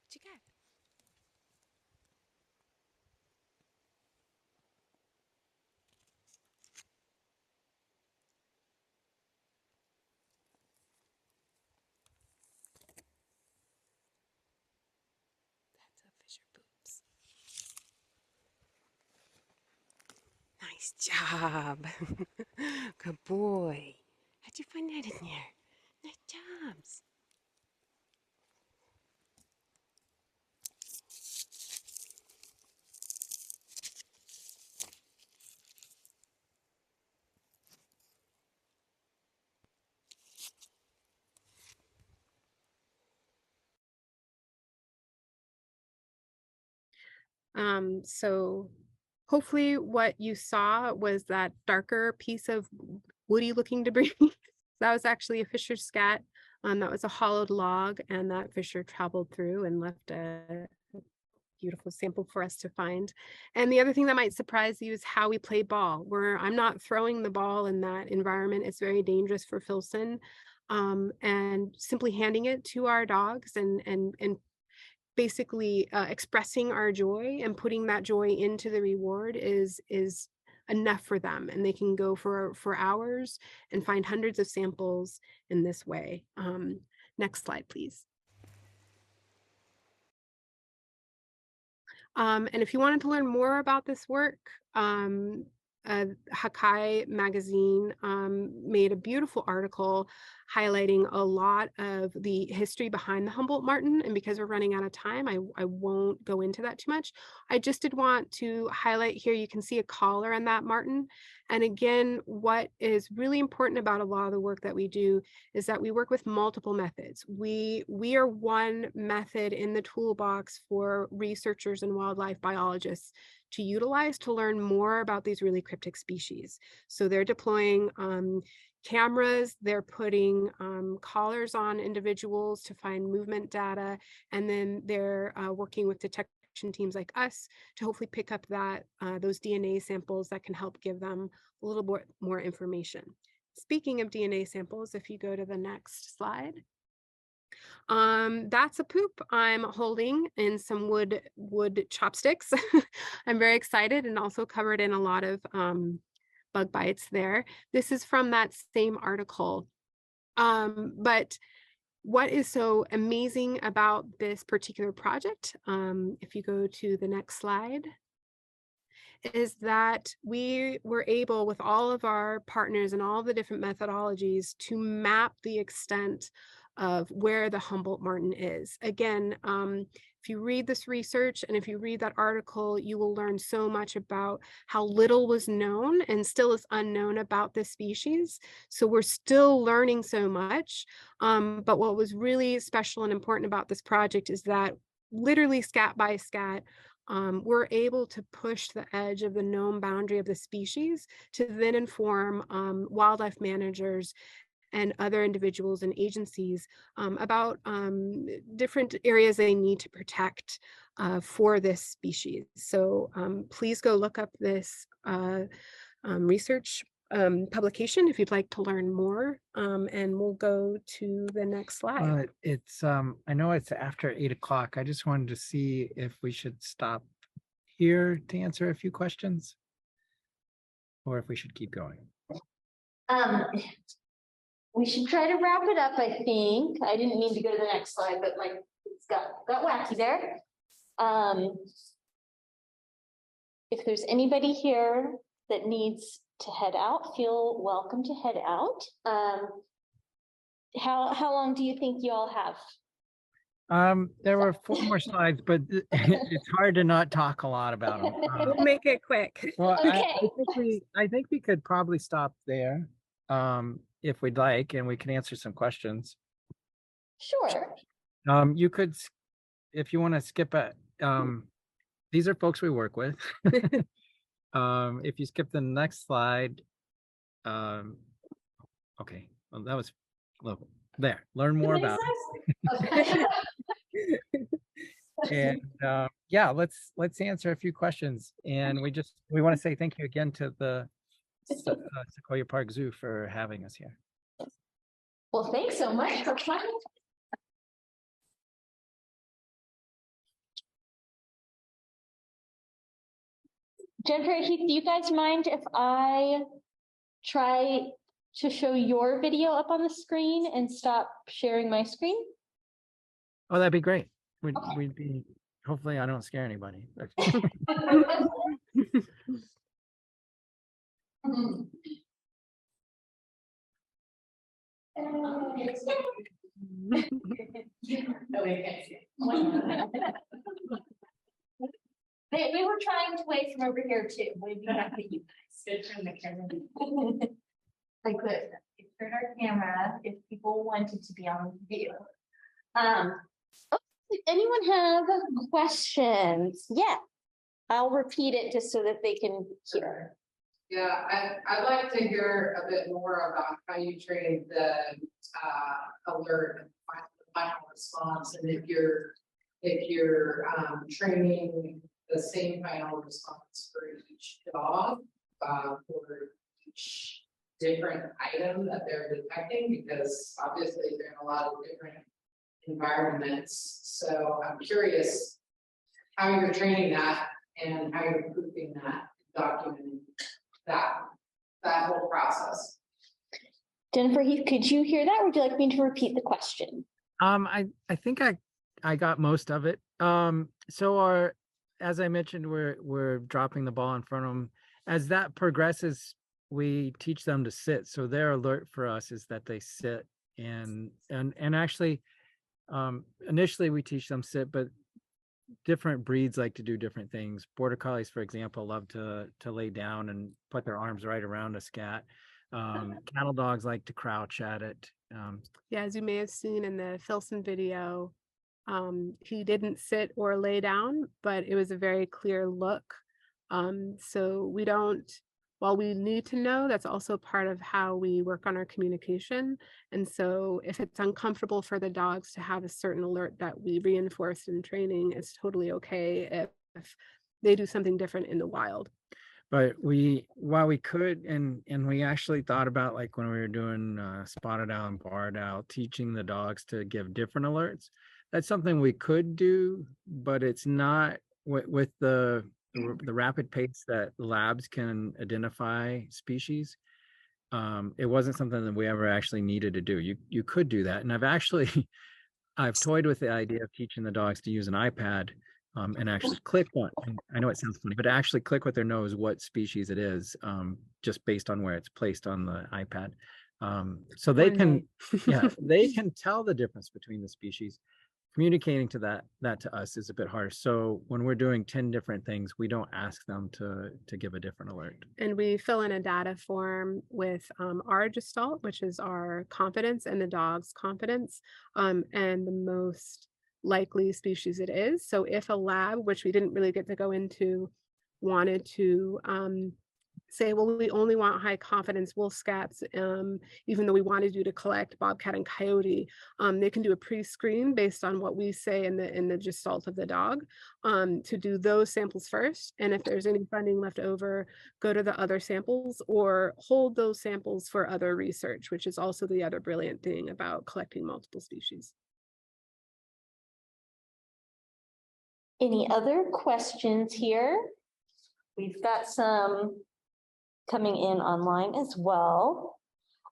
What you got? Fisher poops. Nice job. Good boy. How'd you find that in there? Nice jobs. So hopefully what you saw was that darker piece of woody looking debris. That was actually a Fisher scat. That was a hollowed log, and that Fisher traveled through and left a beautiful sample for us to find. And the other thing that might surprise you is how we play ball, where I'm not throwing the ball in that environment. It's very dangerous for Filson. And simply handing it to our dogs and basically expressing our joy and putting that joy into the reward is enough for them, and they can go for hours and find hundreds of samples in this way. Next slide, please. And if you wanted to learn more about this work, Hakai magazine made a beautiful article highlighting a lot of the history behind the Humboldt Martin. And because we're running out of time, I won't go into that too much. I just did want to highlight here, you can see a collar on that Martin. And again, what is really important about a lot of the work that we do is that we work with multiple methods. We are one method in the toolbox for researchers and wildlife biologists to utilize to learn more about these really cryptic species. So they're deploying cameras, they're putting collars on individuals to find movement data, and then they're working with detection teams like us to hopefully pick up that those DNA samples that can help give them a little bit more information. Speaking of DNA samples, if you go to the next slide. That's a poop I'm holding in some wood chopsticks. I'm very excited, and also covered in a lot of bug bites there. This is from that same article. But what is so amazing about this particular project, if you go to the next slide, is that we were able, with all of our partners and all the different methodologies, to map the extent of where the Humboldt Martin is. Again, if you read this research and if you read that article, you will learn so much about how little was known and still is unknown about this species. So we're still learning so much. But what was really special and important about this project is that literally scat by scat, we're able to push the edge of the known boundary of the species to then inform wildlife managers and other individuals and agencies about different areas they need to protect for this species. So please go look up this research publication if you'd like to learn more, and we'll go to the next slide. It's I know it's after 8 o'clock. I just wanted to see if we should stop here to answer a few questions, or if we should keep going. We should try to wrap it up, I think. I didn't mean to go to the next slide, but like it's got wacky there. If there's anybody here that needs to head out, feel welcome to head out. How long do you think you all have? There were 4 more slides, but it's hard to not talk a lot about them. We'll make it quick. Well, Okay. I think we could probably stop there, if we'd like, and we can answer some questions. Sure. You could, if you want to skip it. These are folks we work with. If you skip the next slide, okay, well, that was there. Learn more about it. And yeah, let's answer a few questions. And we want to say thank you again to the Sequoia Park Zoo for having us here. Well, thanks so much for coming. Jennifer, Heath, do you guys mind if I try to show your video up on the screen and stop sharing my screen? Oh, that'd be great. We'd be, hopefully I don't scare anybody. We were trying to wave from over here too. Waving back at you guys. Good turn the camera. I could turn our camera if people wanted to be on view. Does anyone have questions? Yeah, I'll repeat it just so that they can hear. Yeah, I'd like to hear a bit more about how you treated the alert and final response, and if you're if you're training the same final response for each dog, for each different item that they're detecting, because obviously they're in a lot of different environments. So I'm curious how you're training that and how you're proofing that, documenting that whole process. Jennifer Heath, could you hear that? Or would you like me to repeat the question? I think I got most of it. As I mentioned, we're dropping the ball in front of them. As that progresses, we teach them to sit. So their alert for us is that they sit, and actually, initially we teach them sit, but different breeds like to do different things. Border Collies, for example, love to lay down and put their arms right around a scat. Cattle dogs like to crouch at it. Yeah, as you may have seen in the Filson video, he didn't sit or lay down, but it was a very clear look. So we don't, while we need to know, that's also part of how we work on our communication. And so if it's uncomfortable for the dogs to have a certain alert that we reinforced in training, it's totally okay if they do something different in the wild. But while we could, and we actually thought about, like when we were doing spotted owl and barred owl, teaching the dogs to give different alerts. That's something we could do, but it's not with the rapid pace that labs can identify species. It wasn't something that we ever actually needed to do. You could do that, and I've toyed with the idea of teaching the dogs to use an iPad. And actually click on, and I know it sounds funny, but actually click with their nose what species it is, just based on where it's placed on the iPad. So they can, yeah, they can tell the difference between the species. Communicating to that to us is a bit harder. So when we're doing 10 different things, we don't ask them to give a different alert. And we fill in a data form with our gestalt, which is our confidence and the dog's confidence, and the most likely species it is. So if a lab, which we didn't really get to go into, wanted to say, well, we only want high confidence wolf scats, even though we wanted you to collect bobcat and coyote, they can do a pre-screen based on what we say in the gestalt of the dog, to do those samples first. And if there's any funding left over, go to the other samples or hold those samples for other research, which is also the other brilliant thing about collecting multiple species. Any other questions here? We've got some coming in online as well.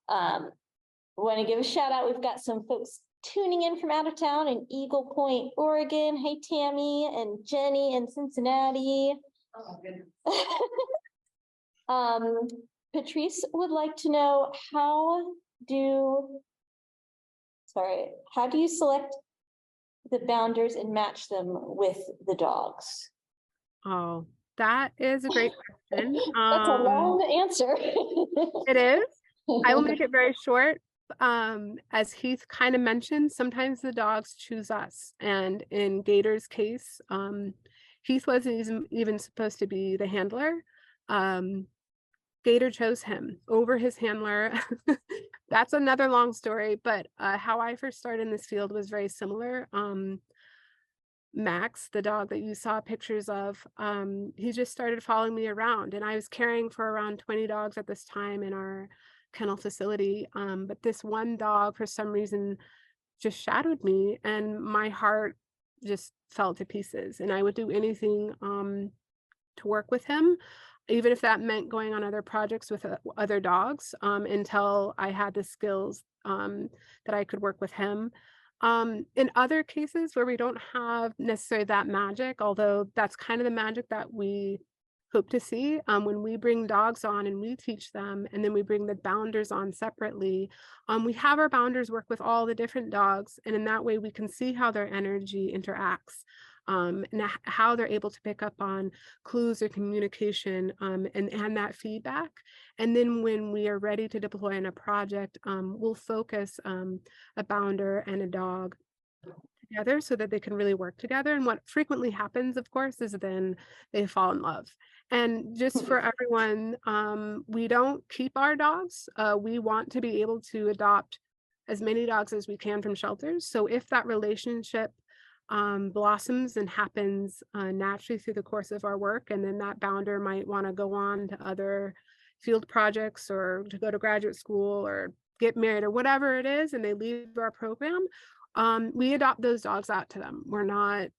Want to give a shout out. We've got some folks tuning in from out of town in Eagle Point, Oregon. Hey, Tammy and Jenny in Cincinnati. Oh, goodness. Patrice would like to know how do you select the bounders and match them with the dogs? Oh, that is a great question. That's a long answer. It is. I will make it very short. As Heath kind of mentioned, sometimes the dogs choose us. And in Gator's case, Heath wasn't even supposed to be the handler. Gator chose him over his handler. That's another long story, but how I first started in this field was very similar. Max, the dog that you saw pictures of, he just started following me around, and I was caring for around 20 dogs at this time in our kennel facility. But this one dog, for some reason, just shadowed me, and my heart just fell to pieces. And I would do anything to work with him, even if that meant going on other projects with other dogs, until I had the skills that I could work with him. In other cases where we don't have necessarily that magic, although that's kind of the magic that we hope to see, when we bring dogs on and we teach them, and then we bring the bounders on separately, we have our bounders work with all the different dogs, and in that way we can see how their energy interacts. And how they're able to pick up on clues or communication, and that feedback. And then when we are ready to deploy in a project, we'll focus a bounder and a dog together so that they can really work together. And what frequently happens, of course, is then they fall in love. And just for everyone, we don't keep our dogs. We want to be able to adopt as many dogs as we can from shelters. So if that relationship blossoms and happens naturally through the course of our work. And then that bounder might want to go on to other field projects or to go to graduate school or get married or whatever it is, and they leave our program. We adopt those dogs out to them.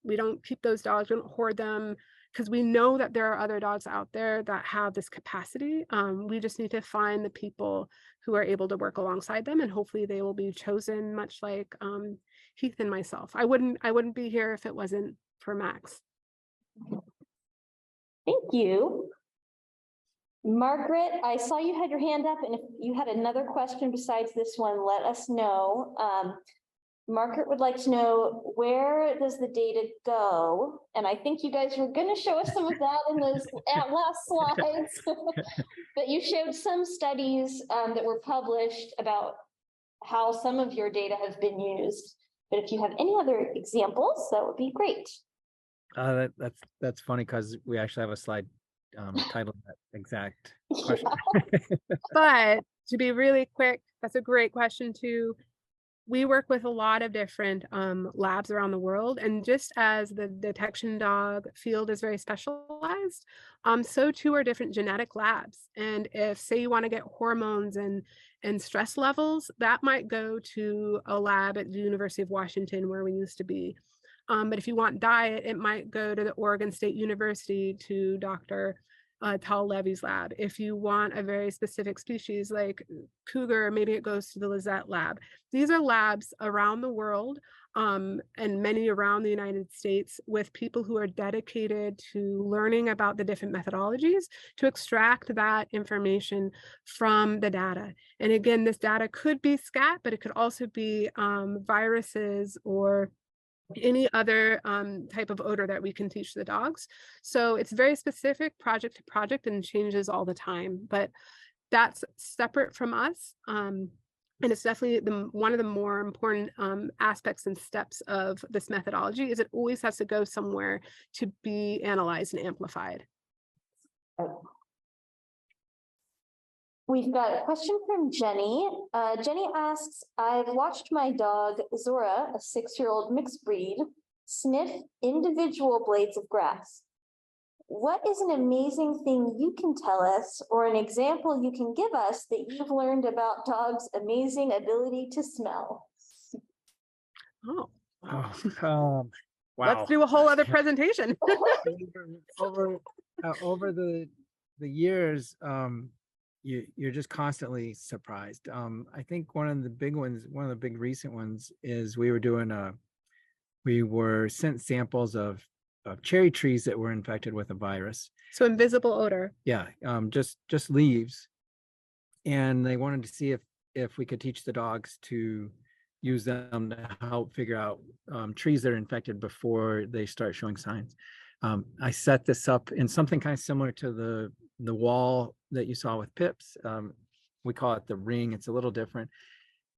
We don't keep those dogs, we don't hoard them, because we know that there are other dogs out there that have this capacity. We just need to find the people who are able to work alongside them, and hopefully they will be chosen, much like Heath and myself. I wouldn't be here if it wasn't for Max. Thank you. Margaret, I saw you had your hand up, and if you had another question besides this one, let us know. Margaret would like to know, where does the data go? And I think you guys were going to show us some of that in those last slides. But you showed some studies that were published about how some of your data has been used. But if you have any other examples, that would be great. That's funny, because we actually have a slide titled that exact question. But to be really quick, that's a great question too. We work with a lot of different labs around the world, and just as the detection dog field is very specialized, so too are different genetic labs. And if, say, you want to get hormones and stress levels, that might go to a lab at the University of Washington, where we used to be. But if you want diet, it might go to the Oregon State University to Dr. Tal Levy's lab. If you want a very specific species like cougar, maybe it goes to the Lizette lab. These are labs around the world, and many around the United States, with people who are dedicated to learning about the different methodologies to extract that information from the data. And again, this data could be scat, but it could also be viruses or any other type of odor that we can teach the dogs. So it's very specific project to project and changes all the time, but that's separate from us. And it's definitely one of the more important aspects and steps of this methodology is it always has to go somewhere to be analyzed and amplified. We've got a question from Jenny. Jenny asks, I've watched my dog, Zora, a 6-year-old mixed breed, sniff individual blades of grass. What is an amazing thing you can tell us, or an example you can give us that you've learned about dogs' amazing ability to smell? Oh, Wow. Let's do a whole other presentation. over the years, you're just constantly surprised. I think one of the big recent ones is we were sent samples of cherry trees that were infected with a virus. So invisible odor. Yeah, just leaves. And they wanted to see if we could teach the dogs to use them to help figure out trees that are infected before they start showing signs. I set this up in something kind of similar to the wall that you saw with Pips. We call it the ring. It's a little different.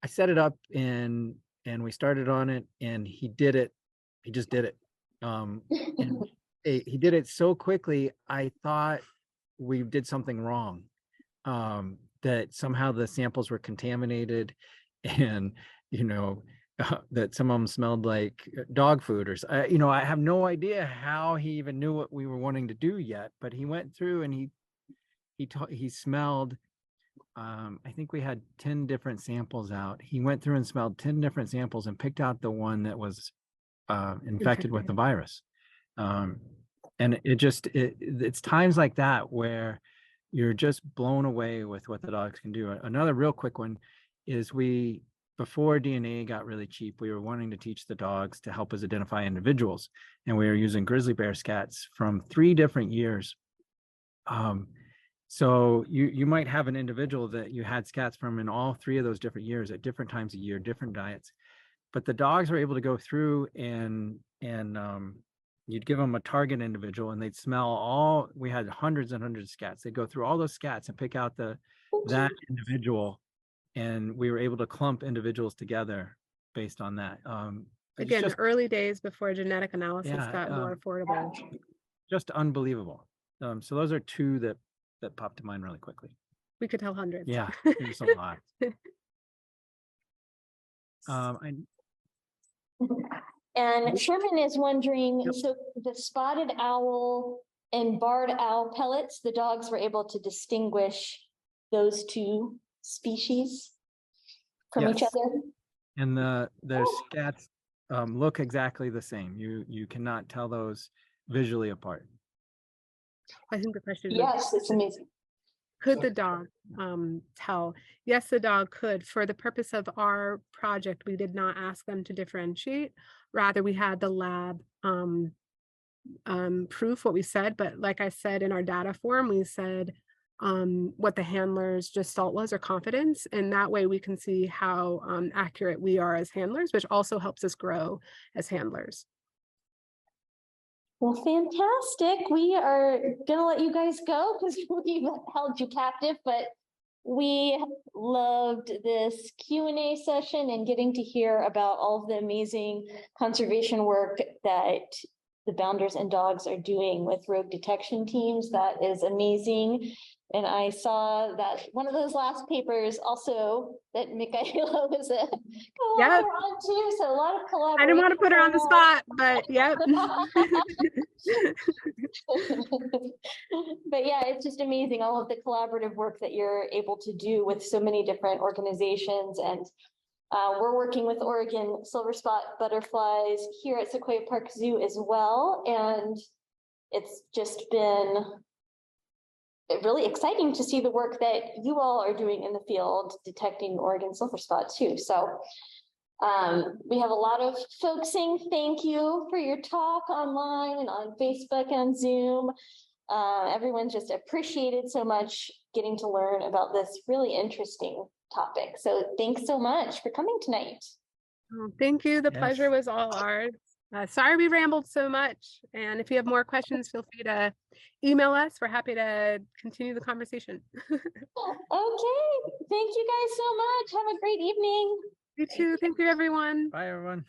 I set it up and we started on it, and he did it. He just did it. And he did it so quickly, I thought we did something wrong, that somehow the samples were contaminated, and that some of them smelled like dog food, or I have no idea how he even knew what we were wanting to do yet. But he went through and he smelled. I think we had 10 different samples out. He went through and smelled 10 different samples and picked out the one that was infected with the virus. And it's times like that where you're just blown away with what the dogs can do. Another real quick one is before DNA got really cheap, we were wanting to teach the dogs to help us identify individuals. And we were using grizzly bear scats from 3 different years. So you might have an individual that you had scats from in all 3 of those different years at different times of year, different diets. But the dogs were able to go through and you'd give them a target individual, and they'd smell we had hundreds and hundreds of scats. They'd go through all those scats and pick out that individual. And we were able to clump individuals together based on that. Again, the early days before genetic analysis got more affordable. Just unbelievable. So those are 2 that popped to mind really quickly. We could tell hundreds. Yeah, there's a lot. And Sherman is wondering, Yep. so the spotted owl and barred owl pellets, the dogs were able to distinguish those two species from each Yes. other? And the scats look exactly the same. You cannot tell those visually apart. I think the question is, Yes, it's amazing. could the dog tell? Yes, the dog could. For the purpose of our project, we did not ask them to differentiate. Rather, we had the lab proof what we said. But like I said in our data form, we said what the handler's gestalt was or confidence. And that way we can see how accurate we are as handlers, which also helps us grow as handlers. Well, fantastic. We are gonna let you guys go because we've held you captive, but we loved this Q&A session and getting to hear about all of the amazing conservation work that the Bounders and Dogs are doing with rogue detection teams. That is amazing. And I saw that one of those last papers also that Michaela was a co-author on too. So a lot of collaboration. I didn't want to put her on the spot, but yep. But yeah, it's just amazing, all of the collaborative work that you're able to do with so many different organizations. And we're working with Oregon silver spot butterflies here at Sequoia Park Zoo as well. And it's just been really exciting to see the work that you all are doing in the field detecting Oregon silver spot too. So we have a lot of folks saying thank you for your talk online and on Facebook and Zoom. Everyone just appreciated so much getting to learn about this really interesting topic. So thanks so much for coming tonight. Oh, thank you. The Yes. pleasure was all ours. Sorry we rambled so much. And if you have more questions, feel free to email us. We're happy to continue the conversation. Okay, thank you guys so much. Have a great evening. You too. Thank you, everyone. Bye, everyone.